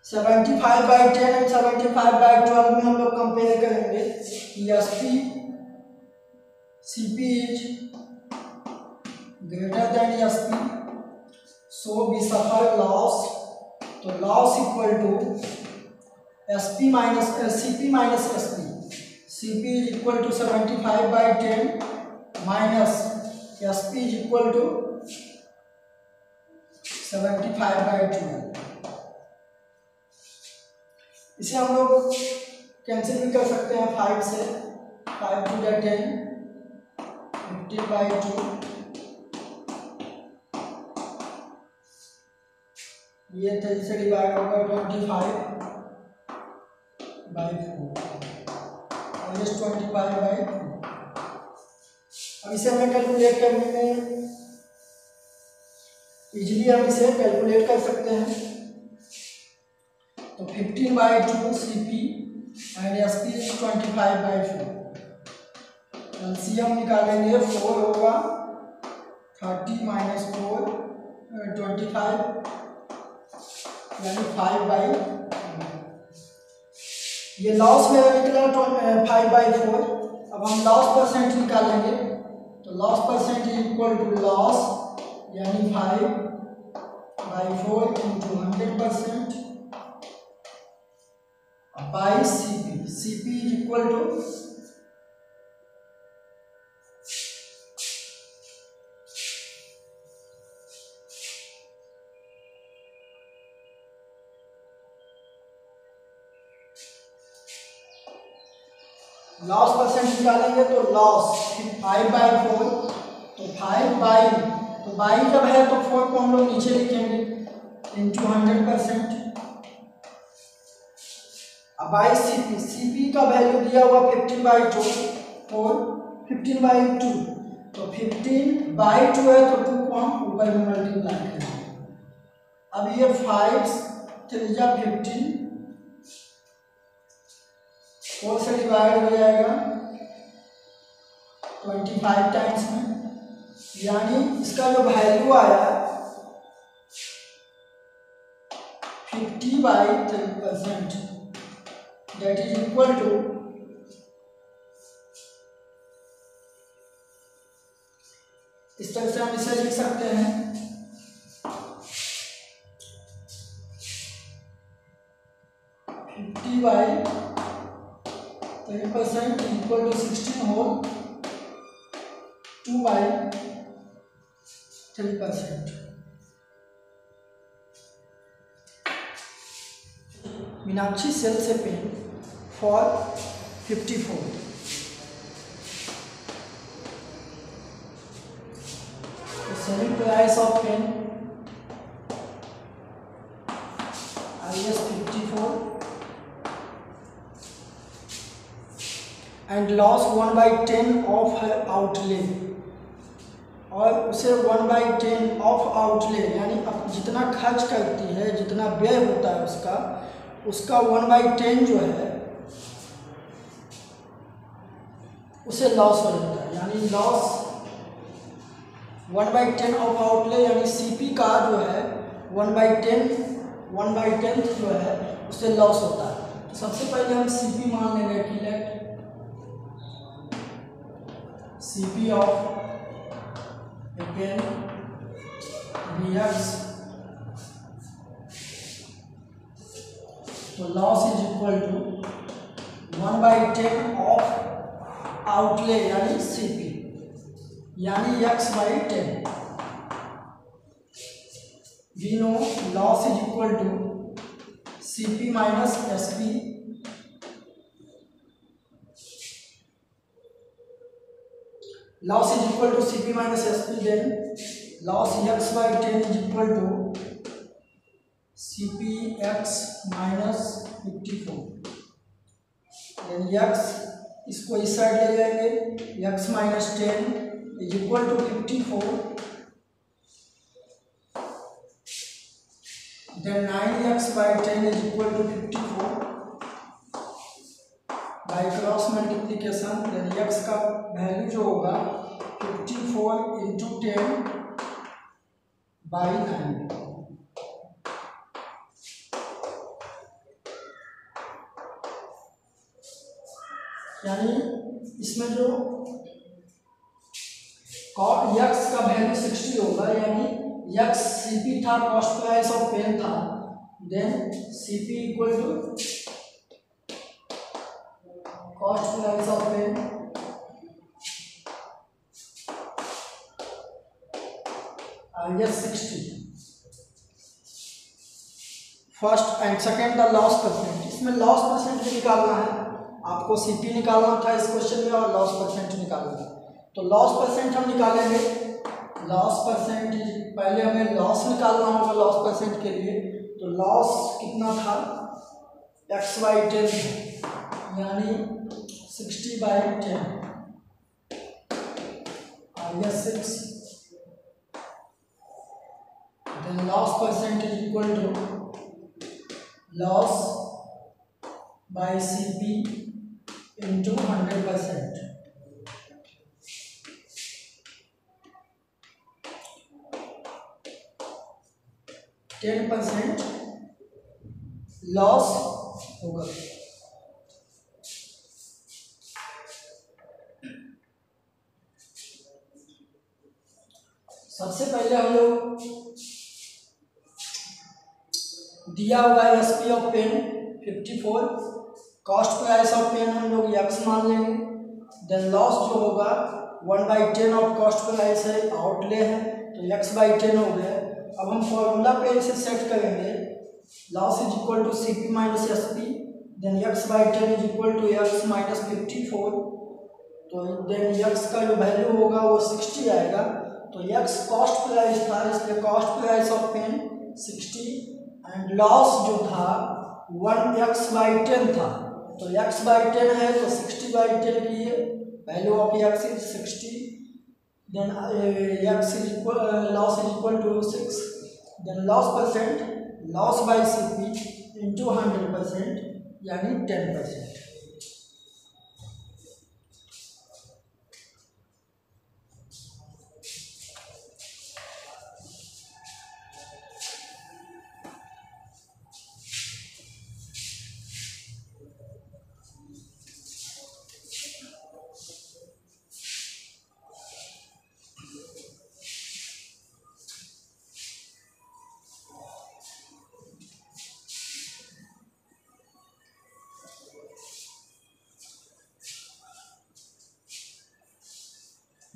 75/10 एंड 75/12 में हम लोग कंपेयर करेंगे। SP CP is greater than SP, so we suffer loss. तो loss equal to SP minus CP minus SP. CP is equal to 75/10 minus SP is equal to 75/12। इसे हम लोग cancel भी कर सकते हैं 5 से। 5 × 10 50/2। ये 3 से डिवाइड होगा 25/4 और ये 25/2। अब इसे हमें कैलकुलेट करने में इजीली हम इसे कैलकुलेट कर सकते हैं। तो 15/2 CP and SP is 25/4। LCM निकालेंगे, 4 होगा, 30 - 4 25, यानी 5/2। ये लॉस मेरा निकला 5/4। अब हम लॉस परसेंट निकालेंगे। तो loss percent is equal to loss यानी 5/4 × 100% by CP. CP is equal to loss percent निकालेंगे। तो लॉस 5/4, तो 5 तो बाई जब है तो 4 को हम लोग नीचे लिखेंगे इंटू 100%। अब बाई सीपी, सीपी का वैल्यू दिया हुआ 15/2 और 15/2, तो 15/2 है तो 2 को हम ऊपर में मल्टीप्लाई करेंगे। अब ये 5 3 जा 15, 4 से डिवाइड हो जाएगा 25 टाइम्स में, यानी इसका जो वैल्यू आया 50/3%, दैट इज इक्वल टू इस तरह से हम इसे लिख सकते हैं 50/3% equal to 16 whole 2/3%। Meenakshi sells a pen for 54। The selling price of pen is 54 and loss 1/10 of her outlay, और उसे 1/10 ऑफ आउटले यानी जितना खर्च करती है, जितना व्यय होता है उसका 1/10 जो है उसे लॉस हो जाता है। यानी लॉस 1/10 ऑफ आउटले यानी सीपी का जो है 1/10 जो है उससे लॉस होता है। तो सबसे पहले हम सीपी मान लेंगे कि let CP of a pen Vx, तो loss is equal to 1/10 of outlay यानी सीपी यानी x/10। We know loss is equal to CP minus SP, loss is equal to CP minus SP, then loss x/10 is equal to CP X minus 54। Then x इसको इस side ले जाएंगे, x minus 10 is equal to 54, then 9x/10 is equal to 54 by cross multiplication. Then x का value जो होगा 54 into 10/9, यानी इसमें जो x का वैल्यू 60 होगा, यानी x सीपी था, कॉस्ट प्राइस ऑफ पेन था, then CP equal to cost price of pen yes 60। First and second the loss percent, इसमें लॉस परसेंट भी निकालना है आपको, सीपी निकालना था इस क्वेश्चन में और लॉस परसेंट निकालना है। तो लॉस परसेंट हम निकालेंगे, लॉस परसेंट पहले हमें लॉस निकालना होगा लॉस परसेंट के लिए। तो लॉस कितना था x/10 यानी 60/10 yes 6, then loss percent is equal to loss by CP into 100%। 10% loss होगा। सबसे पहले हम लोग दिया हुआ SP of pen 54, cost price of pen हम लोग x मान लेंगे, देन लॉस जो होगा 1/10 ऑफ कॉस्ट प्राइस है, आउटले है, तो x/10 हो गया। अब हम फॉर्मूला पे इसे सेट करेंगे, loss is equal to CP minus SP, then x/10 is equal to x minus 54, तो देन x का जो वैल्यू होगा वो 60 आएगा। तो x कॉस्ट प्राइस था, इसलिए cost price of pen 60 and loss जो था 1x/10 था, तो x/10 है तो 60/10 की value of x is 60, then x is equal loss is equal to 6, then loss percent loss by CP into 100% यानी 10%।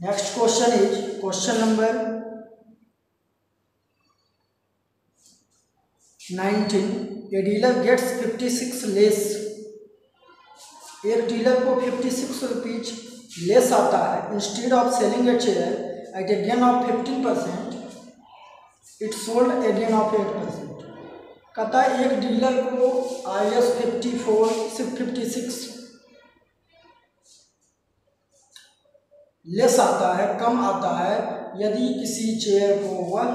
Next question is question number 19। A dealer gets 56 less. एक dealer को 56 rupees less आता है। Instead of selling a chair at a gain of 15%, it sold a gain of 8%। कहता है एक dealer को IS 56 less आता है, कम आता है, यदि किसी चेयर को वह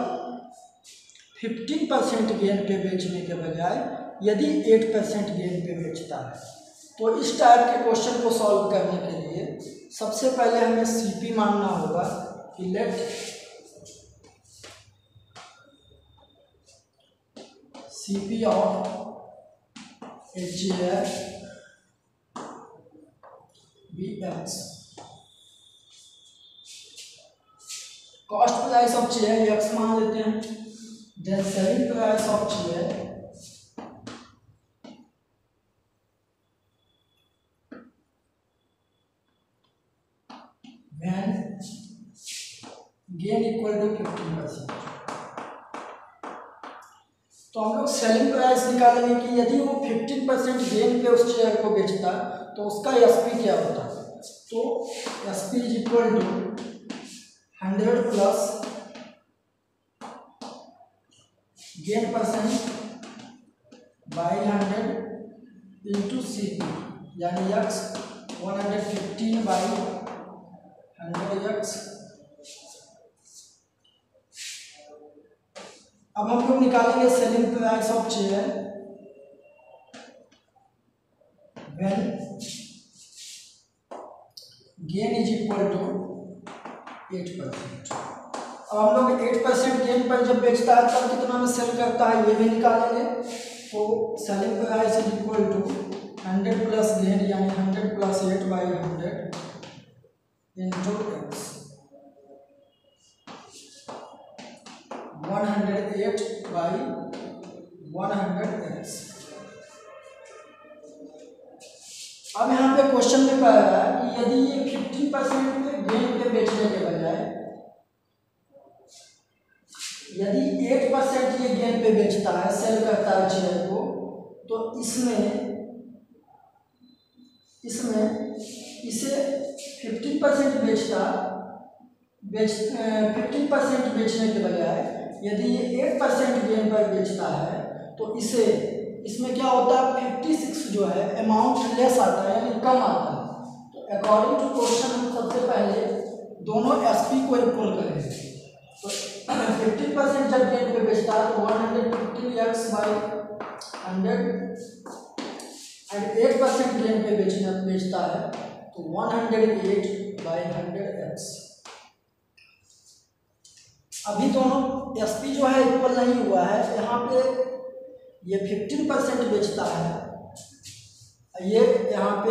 15% गेन पे बेचने के बजाय यदि 8% गेन पे बेचता है। तो इस टाइप के क्वेश्चन को सॉल्व करने के लिए सबसे पहले हमें CP मानना होगा कि let CP of a chair be X। Cost price of chair X मान लेते हैं। Then selling price of chair when gain equal to 15%। तो हम लोग सेलिंग प्राइस निकालेंगे कि यदि वो 15% गेन पे उस चेयर को बेचता तो उसका SP क्या होता है। तो SP is equal to 100 plus gain percent by 100 into CP, यानी X 115 बाई 100X। अब हम लोग निकालेंगे selling price of chair when gain is equal to 8%। अब हम लोग 8% गेन पर जब बेचता है तब कितना में सेल करता है ये भी निकालेंगे। तो selling price is equal to 100 plus gain, यानी 100 plus 8 by 100 into X 108 by 100X। अब यहाँ पे क्वेश्चन में कहा रहा है कि यदि ये 15% गेन पे बेचने के बजाय यदि 8% ये गेन पे बेचता है, सेल करता है चेयर को, तो इसमें इसे 15% 15% बेचने के बजाय यदि ये 8% गेन पर बेचता है तो इसमें क्या होता है 56 जो है अमाउंट लेस आता है, यानी कम आता है। तो अकॉर्डिंग टू क्वेश्चन हम सबसे पहले दोनों SP को इक्वल करेंगे। तो 15% जब गेन पे बेचता है तो 115X बाई 100 एंड 8% गेन पे बेचता है तो 108 बाई 100X। अभी दोनों SP जो है इक्वल नहीं हुआ है। यहाँ पे ये 15% बेचता है, ये यहाँ पे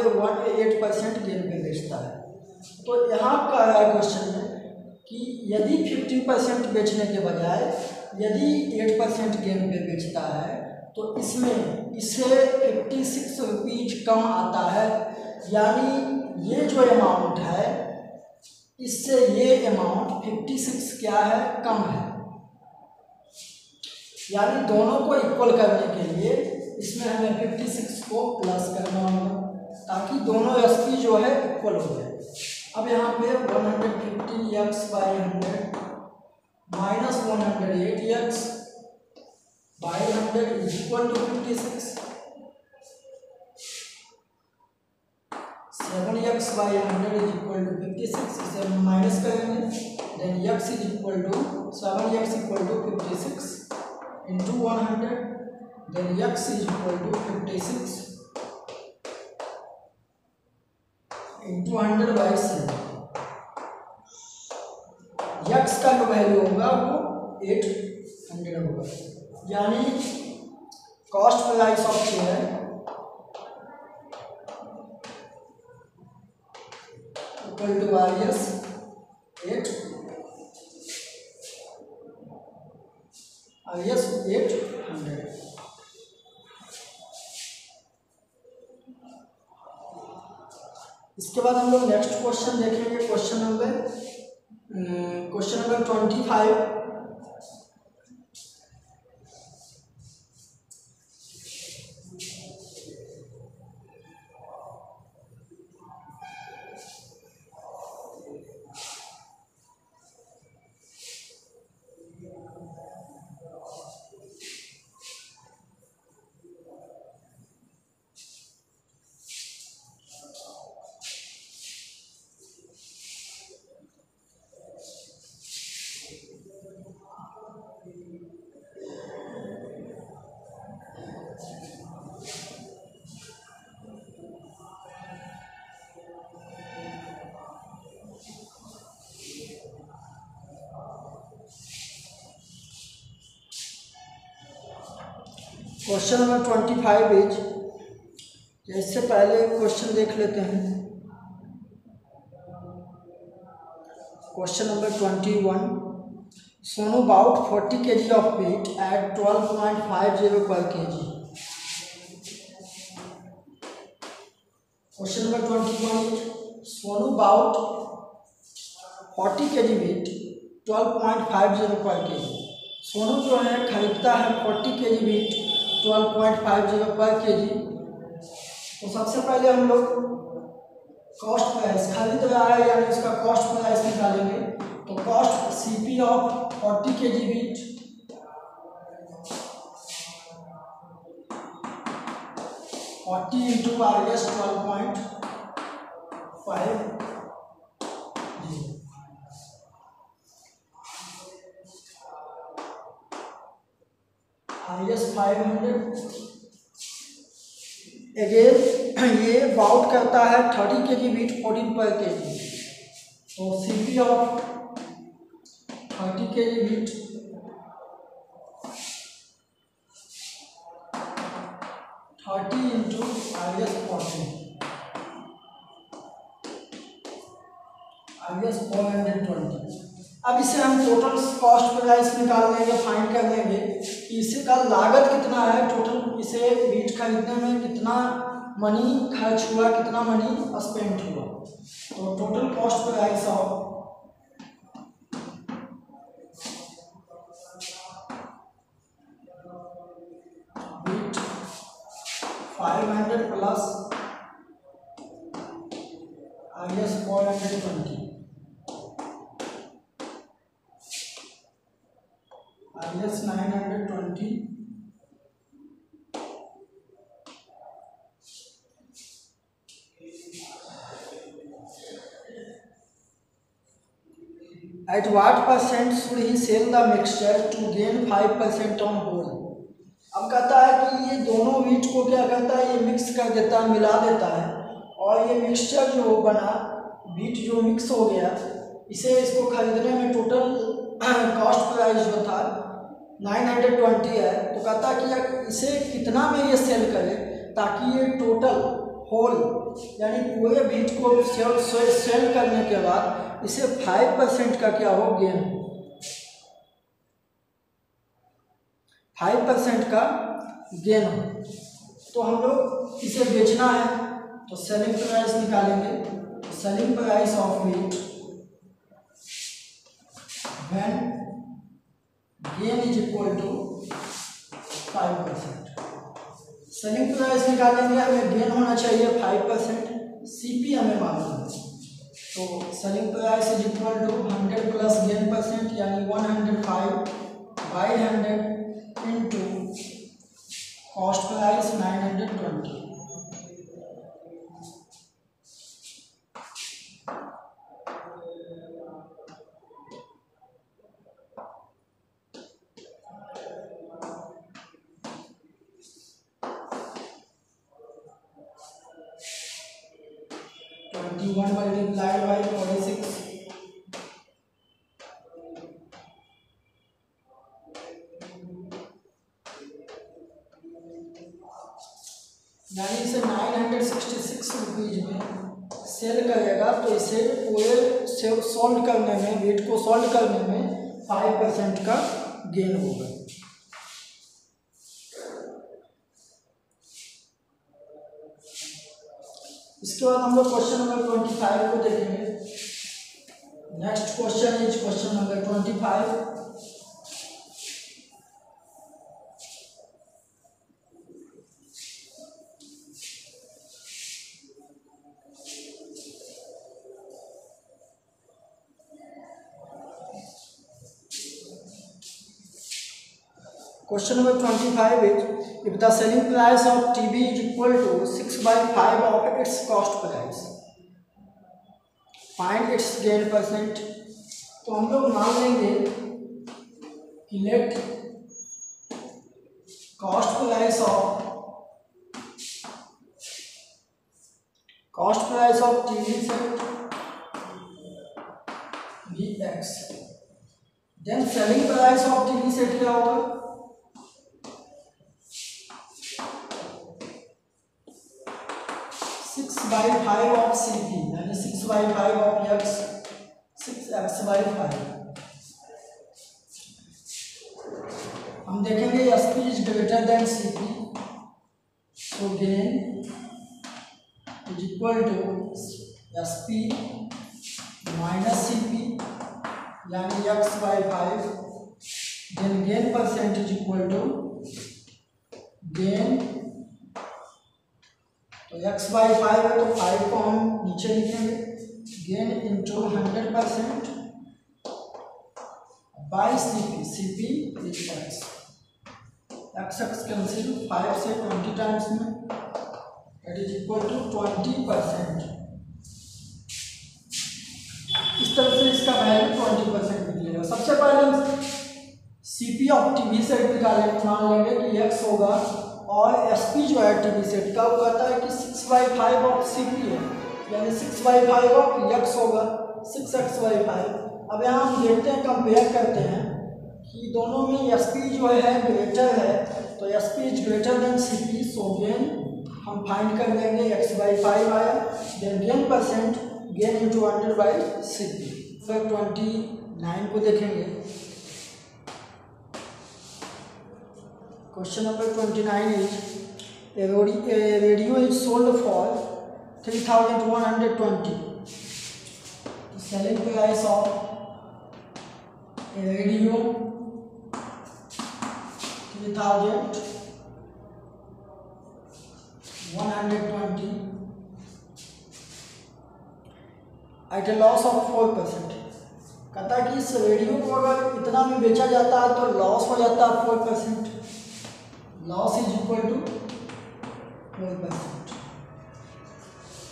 8% गेन पे बेचता है। तो यहाँ कह रहा है क्वेश्चन में कि यदि 15% बेचने के बजाय यदि 8% गेन पे बेचता है तो इसे 56 रुपीज कम आता है, यानी ये जो अमाउंट है इससे ये अमाउंट 56 क्या है, कम है। यानी दोनों को इक्वल करने के लिए इसमें हमें 56 को प्लस करना होगा ताकि दोनों SP जो है इक्वल हो जाए। अब यहाँ पे 115X by 100 minus 108X by 100 is equal to 56। 7X by 100 is equal to 56, इसे हम माइनस करेंगे। Then X is equal to 7X equal to 56 into 100, then X is equal to 56 into 100 by 7। X का जो value होगा वो 800 होगा, यानी cost price of share equal to IS 800। इसके बाद हम लोग नेक्स्ट क्वेश्चन देखेंगे, question number question number 25। Question number 25 is, इससे पहले क्वेश्चन देख लेते हैं। Question number 21, Sonu bought 40 kg of wheat at 12.50 per kg। Question number 21, Sonu bought 40 kg wheat 12.50 per kg। सोनू जो है खरीदता है 40 kg वेट 12.50 per kg। तो सबसे पहले हम लोग कॉस्ट प्राइस, खरीद रहा है यानी उसका कॉस्ट प्राइस निकालेंगे। तो cost CP of 40 kg wheat 40 into RS 12.5 RS 500। Again ये बाउट करता है 30 kg वेट 14 per kg। तो CP of 30 kg wheat 30 into RS 420। अब इसे हम टोटल कॉस्ट प्राइस निकाल लेंगे, फाइंड कर लेंगे कि इसका लागत कितना है, टोटल इसे वीट खरीदने में कितना मनी खर्च हुआ, कितना मनी स्पेंड हुआ। तो total cost price of wheat 500 plus RS 420 RS 920 At what percent should he sell the mixture to gain 5% on whole? अब कहता है कि ये दोनों वीट को क्या करता है, ये मिक्स कर देता है, मिला देता है, और ये मिक्सचर जो बना, वीट जो मिक्स हो गया, इसको खरीदने में टोटल कॉस्ट प्राइस जो था 920 है। तो कहता है कि इसे कितना में ये सेल करे ताकि ये टोटल होल यानी पूरे वीट को सेल करने के बाद इसे 5% का क्या हो, गेन हो, 5% का गेन हो। तो हम लोग इसे बेचना है तो सेलिंग प्राइस निकालेंगे। Selling price of wheat when gain is equal to 5%। Selling price निकालेंगे, हमें गेन होना चाहिए 5%, सीपी हमें मालूम है। तो selling price is equal to 100 plus gain percent यानी 105/100 into cost price 920। One multiplied by 46 यानी इसे 966 रुपीज में सेल करेगा। तो इसे पूरे सॉल्व करने में, वेट को सॉल्व करने में 5% का गेन होगा। इसके बाद हम लोग क्वेश्चन नंबर 25 को देखेंगे। Next question is question number 25. Question number 25 is, if the selling price of TV is equal to 6/5 of its cost price, find its gain percent. तो हम लोग मान लेंगे कि let cost price of TV set be X, then selling price of TV set क्या होगा, 6/5 of CP यानी 6/5 of x, 6x/5. हम देखेंगे SP is greater than CP, so gain is equal to SP minus CP यानी x/5. then gain percent is equal to gain, तो x/5 है तो 5 को हम नीचे लिखेंगे, gain into 100% by CP is x. x cancel 5 से 20 टाइम्स में, इट इज इक्वल टू 20%. इस तरह से इसका वैल्यू 20% निकलेगा. सबसे पहले हम CP ऑफ टीवी सेट निकालेंगे, मान लेंगे कि x होगा और SP जो है टीवी सेट का वो कहता है कि 6/5 ऑफ CP है, यानी 6/5 ऑफ x होगा, 6x/5. अब यहाँ हम देखते हैं, कंपेयर करते हैं कि दोनों में SP जो है ग्रेटर है, तो SP is greater than CP, so gain हम फाइंड कर लेंगे x/5 आया, then gain percent, gain into 100/CP. फिर 29 को देखेंगे. Question number 29 is, a radio is sold for 3,120. The selling price of a radio 3,120 at a loss of 4%. कहता है कि इस रेडियो को अगर इतना में बेचा जाता है तो लॉस हो जाता है 4%. Loss is equal to 4%.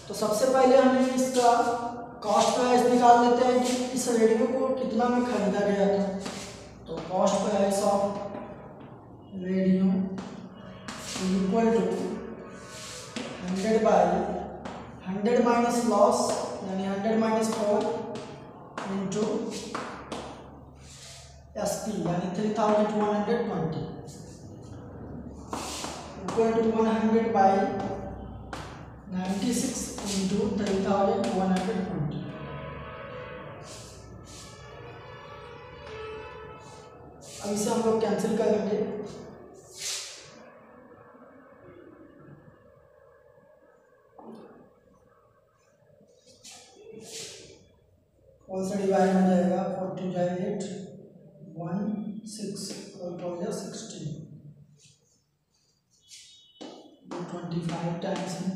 तो सबसे पहले हमें इसका कॉस्ट प्राइस निकाल लेते हैं कि इस रेडियो को कितना में खरीदा गया था. तो cost price of radio is equal to 100 minus loss यानी 100 माइनस 4 इंटू SP यानी 3,120 equal to 100 by 96 into 3,120. अब इसे हम लोग कैंसिल करेंगे. फोर से डिवाइड हो जाएगा, 40 जाए 8, 1 6 और 12 16, 25 टाइम्स में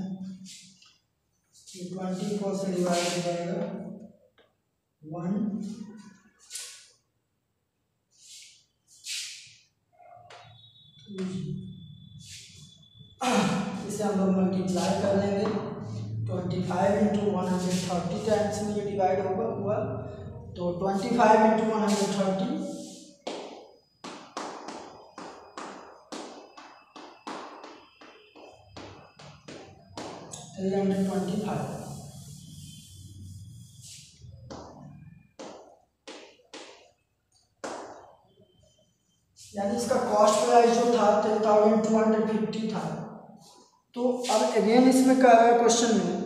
24 से डिवाइड हो जाएगा 1, इसे हम लोग मल्टीप्लाई कर लेंगे. 25 इंटू 130 टाइम्स में ये डिवाइड हुआ, तो 25 इंटू 130 325. यानी इसका कॉस्ट प्राइस जो था 3,250 था. तो अब अगेन इसमें कह रहा है क्वेश्चन में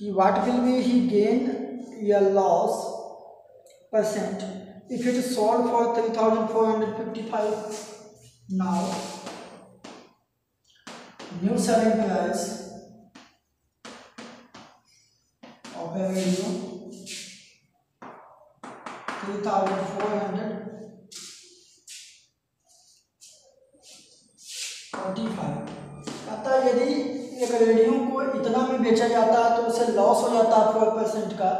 कि what will be he gain या loss percent if it is sold for 3,455. Now new selling price of a radio 3,445। कहता है यदि एक रेडियो को इतना में बेचा जाता है तो उसे लॉस हो जाता है 4% का।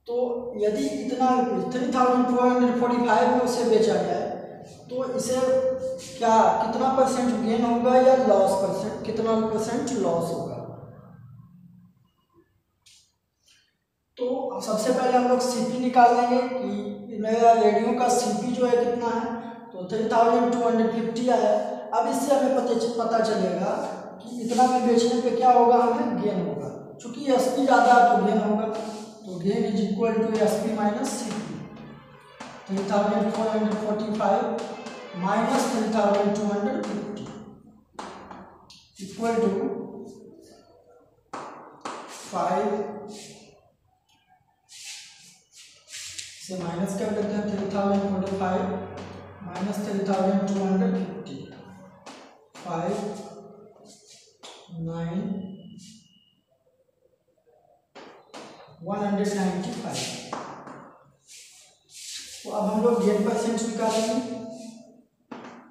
तो यदि इतना 3,445 में उसे बेचा जाए तो इसे क्या कितना परसेंट गेन होगा या लॉस परसेंट, कितना परसेंट लॉस होगा। तो सबसे पहले हम लोग सीपी निकाल लेंगे कि मेरा रेडियो का सीपी जो है कितना है, तो 3,250 आया। अब इससे हमें पता चलेगा कि इतना में बेचने पे क्या होगा, हमें गेन होगा। चूंकि एसपी ज़्यादा है तो गेन होगा, तो gain is equal to SP minus CP. 3,445 minus 3,250 equal to 5 से माइनस कर देते हैं। 3,045 माइनस 3,250 5 9 195। तो अब हम लोग गेन परसेंट निकालेंगे।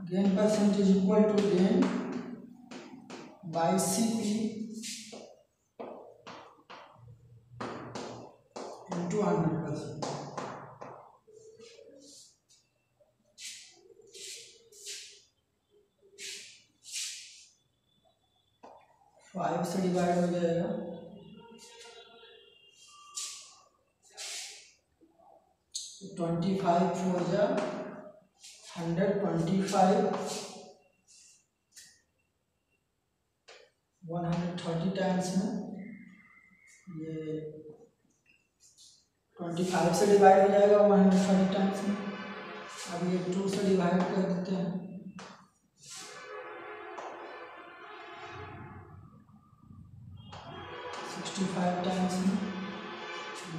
Gain percent is equal to gain by CP into 100%। Five से डिवाइड हो जाएगा, 25 4 जा 125 130 टाइम्स में ये 25 से डिवाइड हो जाएगा 130 टाइम्स में। अब ये 2 से डिवाइड कर देते हैं, 65 टाइम्स में।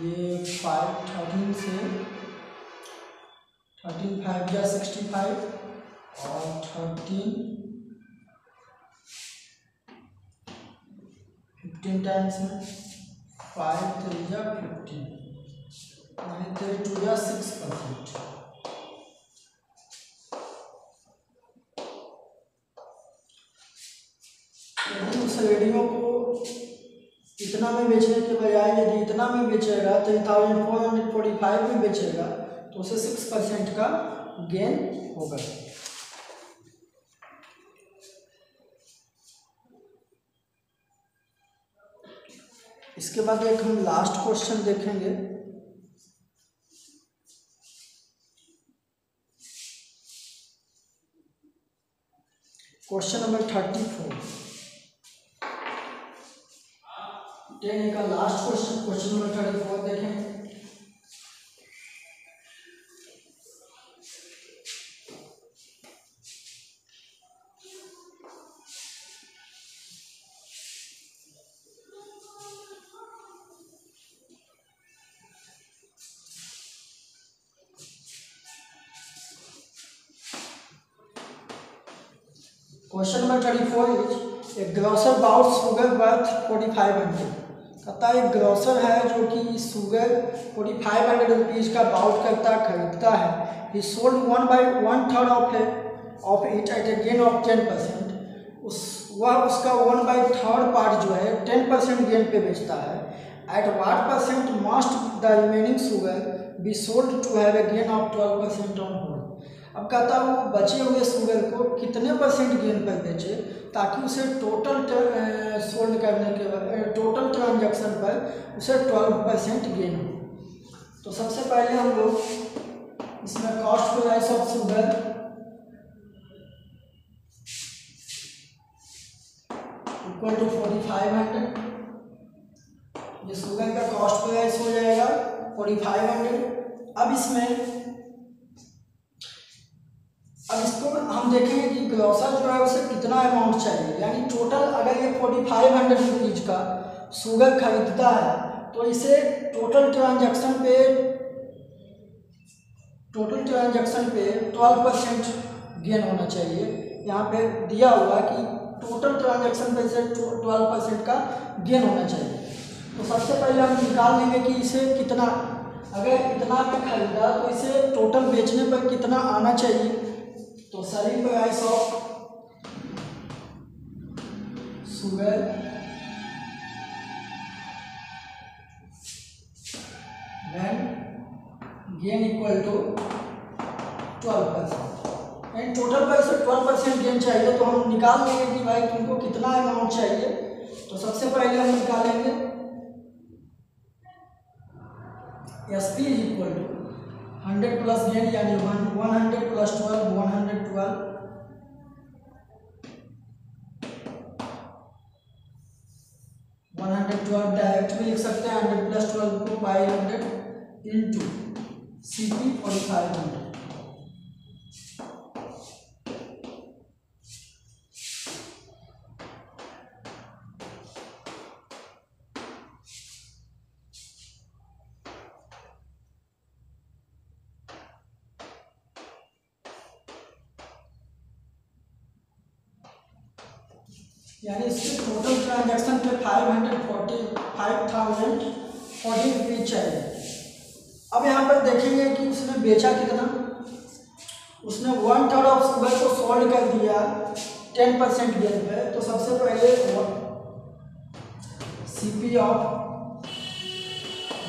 ये 5 13 से 13 5 या 65 और 13 15 टाइम्स में। 5 3 या 15 यानी 32 या 6%। यदि उस रेडियो को इतना में बेचने के बजाय यदि इतना में बेचेगा, 3,445 में बेचेगा, तो उसे 6% का गेन होगा। इसके बाद एक हम लास्ट क्वेश्चन देखेंगे। क्वेश्चन नंबर 34 10 का लास्ट क्वेश्चन, क्वेश्चन नंबर 34 देखें। Question number 34 is a grocer bought sugar worth 4,500। कहता है ग्रोसर है जो कि शुगर 4,500 रुपीज़ का बाउट करता खरीदता है। ही sold 1/3 of it at a gain of 10%। वह उसका 1/3 पार्ट जो है 10% गेन पे बेचता है। At what percent must the remaining sugar be sold to have a gain of 12% on whole. अब कहता है वो बचे हुए शुगर को कितने परसेंट गेन पर बेचे ताकि उसे टोटल सोल्ड करने के बाद टोटल ट्रांजैक्शन पर उसे 12% गेन हो। तो सबसे पहले हम लोग इसमें cost price of sugar equal to 4,500। ये शुगर का कॉस्ट प्राइस हो जाएगा 4,500। अब इसको हम देखेंगे कि ग्रोसर जो है उसे कितना अमाउंट चाहिए, यानी टोटल अगर ये 4,500 रुपीज़ का शुगर खरीदता है तो इसे टोटल ट्रांजैक्शन पे 12% गेन होना चाहिए। यहाँ पे दिया हुआ कि टोटल ट्रांजैक्शन पे इसे 12% का गेन होना चाहिए। तो सबसे पहले हम निकाल लेंगे कि इसे कितना अगर इतना में खरीदा तो इसे टोटल बेचने पर कितना आना चाहिए। तो selling price of sugar when gain equal to 12%। And total पर इसे 12% गेन चाहिए तो हम निकाल लेंगे कि भाई तुमको कितना अमाउंट चाहिए। तो सबसे पहले हम निकालेंगे SP is equal to 100 plus gain यानी 100 प्लस 12 112 112 डायरेक्ट भी लिख सकते हैं 100 प्लस 12 को बाई 100 इंटू CP 4500। यानी इसके टोटल ट्रांजैक्शन पे 5,040 रुपीज चाहिए। अब यहाँ पर देखेंगे कि उसने बेचा कितना। उसने 1/3 ऑफ शुगर को सोल्ड कर दिया 10% गेन पे। तो सबसे पहले CP ऑफ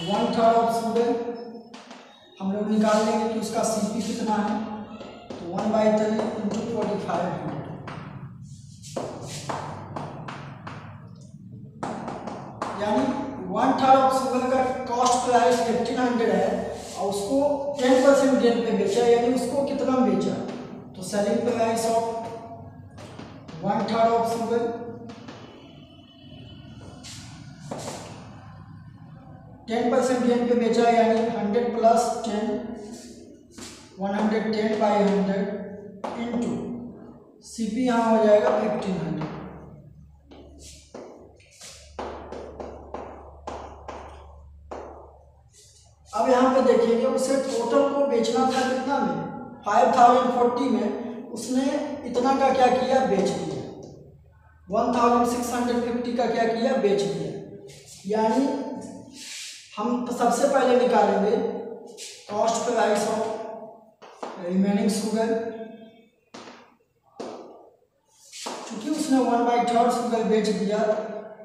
1/3 ऑफ शुगर हम लोग निकाल लेंगे कि उसका CP कितना है। तो 1/3 इंटू 4500 यानी 1/3 ऑफ शुगर का कॉस्ट प्राइस 1500 है और उसको 10% गेन पे बेचा यानी उसको कितना बेचा। तो selling price of 1/3 of sugar 10% gain पे बेचा यानी 100 प्लस 10 110/100 इंटू CP यहाँ हो जाएगा 1500। अब यहाँ पे देखेंगे उसे टोटल को बेचना था कितना में 5040 में। उसने इतना का क्या किया बेच दिया 1650 का क्या किया बेच दिया। यानी हम तो सबसे पहले निकालेंगे cost price of remaining sugar. क्योंकि उसने 1/3 शुगर बेच दिया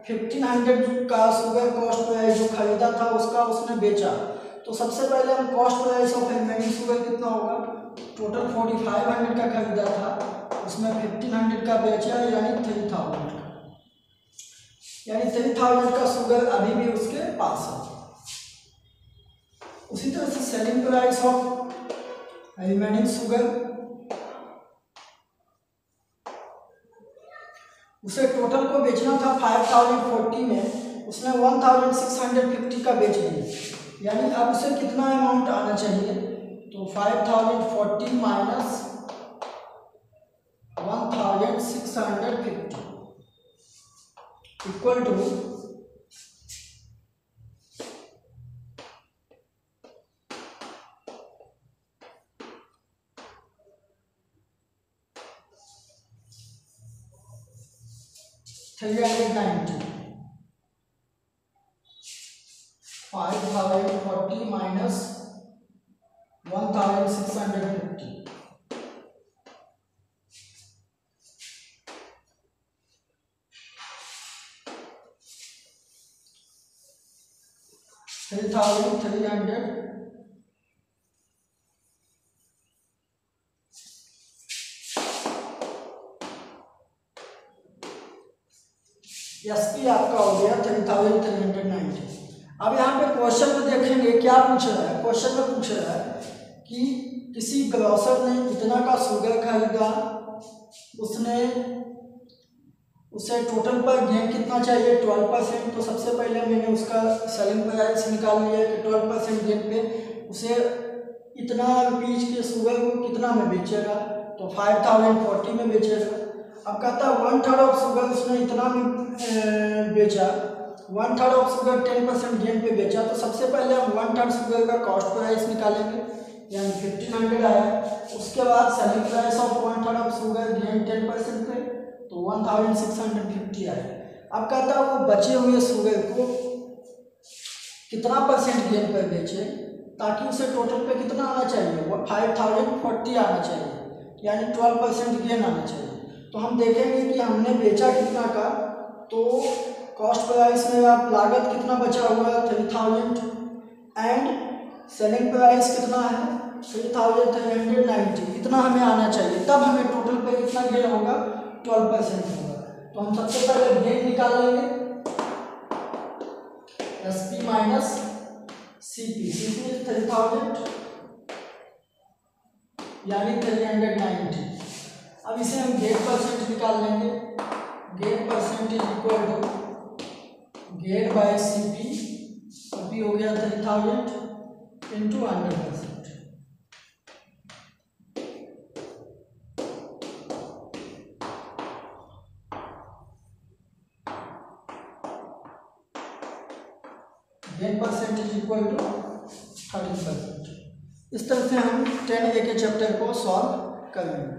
1500 का शुगर कॉस्ट प्राइस जो खरीदा था उसका उसने बेचा। तो सबसे पहले हम cost price of remaining sugar कितना होगा। टोटल 4500 का खरीदा था उसमें 1500 का बेचा यानी 3000 का। यानी 3000 का शुगर अभी भी उसके पास है। उसी तरह से selling price of remaining sugar उसे टोटल को बेचना था 5040 में। उसने 1650 का बेच दिया यानी अब उसे कितना अमाउंट आना चाहिए। तो 5040 minus 1650 equal to 390। 5040 minus 1650 3300 SP आपका हो गया 3390। अब यहाँ पे क्वेश्चन में देखेंगे क्या पूछ रहा है। क्वेश्चन में पूछ रहा है कि किसी ग्रोसर ने इतना का शुगर खरीदा उसे टोटल पर गेन कितना चाहिए 12%। तो सबसे पहले मैंने उसका सेलिंग प्राइस निकाल लिया कि 12% गेन पे उसे इतना रुपीज के शुगर को कितना में बेचेगा। तो 5040 में बेचेगा। अब कहता है 1/3 ऑफ शुगर उसने इतना में बेचा 1/3 ऑफ शुगर 10% गेन पे बेचा। तो सबसे पहले हम 1/3 शुगर का कॉस्ट प्राइस निकालेंगे यानी 1500 आया। उसके बाद selling price of 1/3 of sugar gain 10% पे तो 1650 आया। अब कहता है वो बचे हुए शुगर को कितना % गेन पर बेचे। ताकि उसे टोटल पे कितना आना चाहिए, वो 5040 आना चाहिए, यानी 12% गेन आना चाहिए। तो हम देखेंगे कि हमने बेचा कितना का, तो कॉस्ट प्राइस में आप लागत कितना बचा हुआ है 3000 एंड सेलिंग प्राइस कितना है 3390, इतना हमें आना चाहिए, तब हमें टोटल पे कितना गेन होगा 12% होगा। तो हम सबसे पहले गेन निकाल लेंगे, SP माइनस CP, CP 3000 यानी 390। अब इसे हम गेन परसेंट निकाल लेंगे, gain percent is equal to gain by CP, CP हो गया 3000 into 100%। Gain percent is equal to 13%। इस तरह से हम 10A के चैप्टर को सॉल्व करेंगे।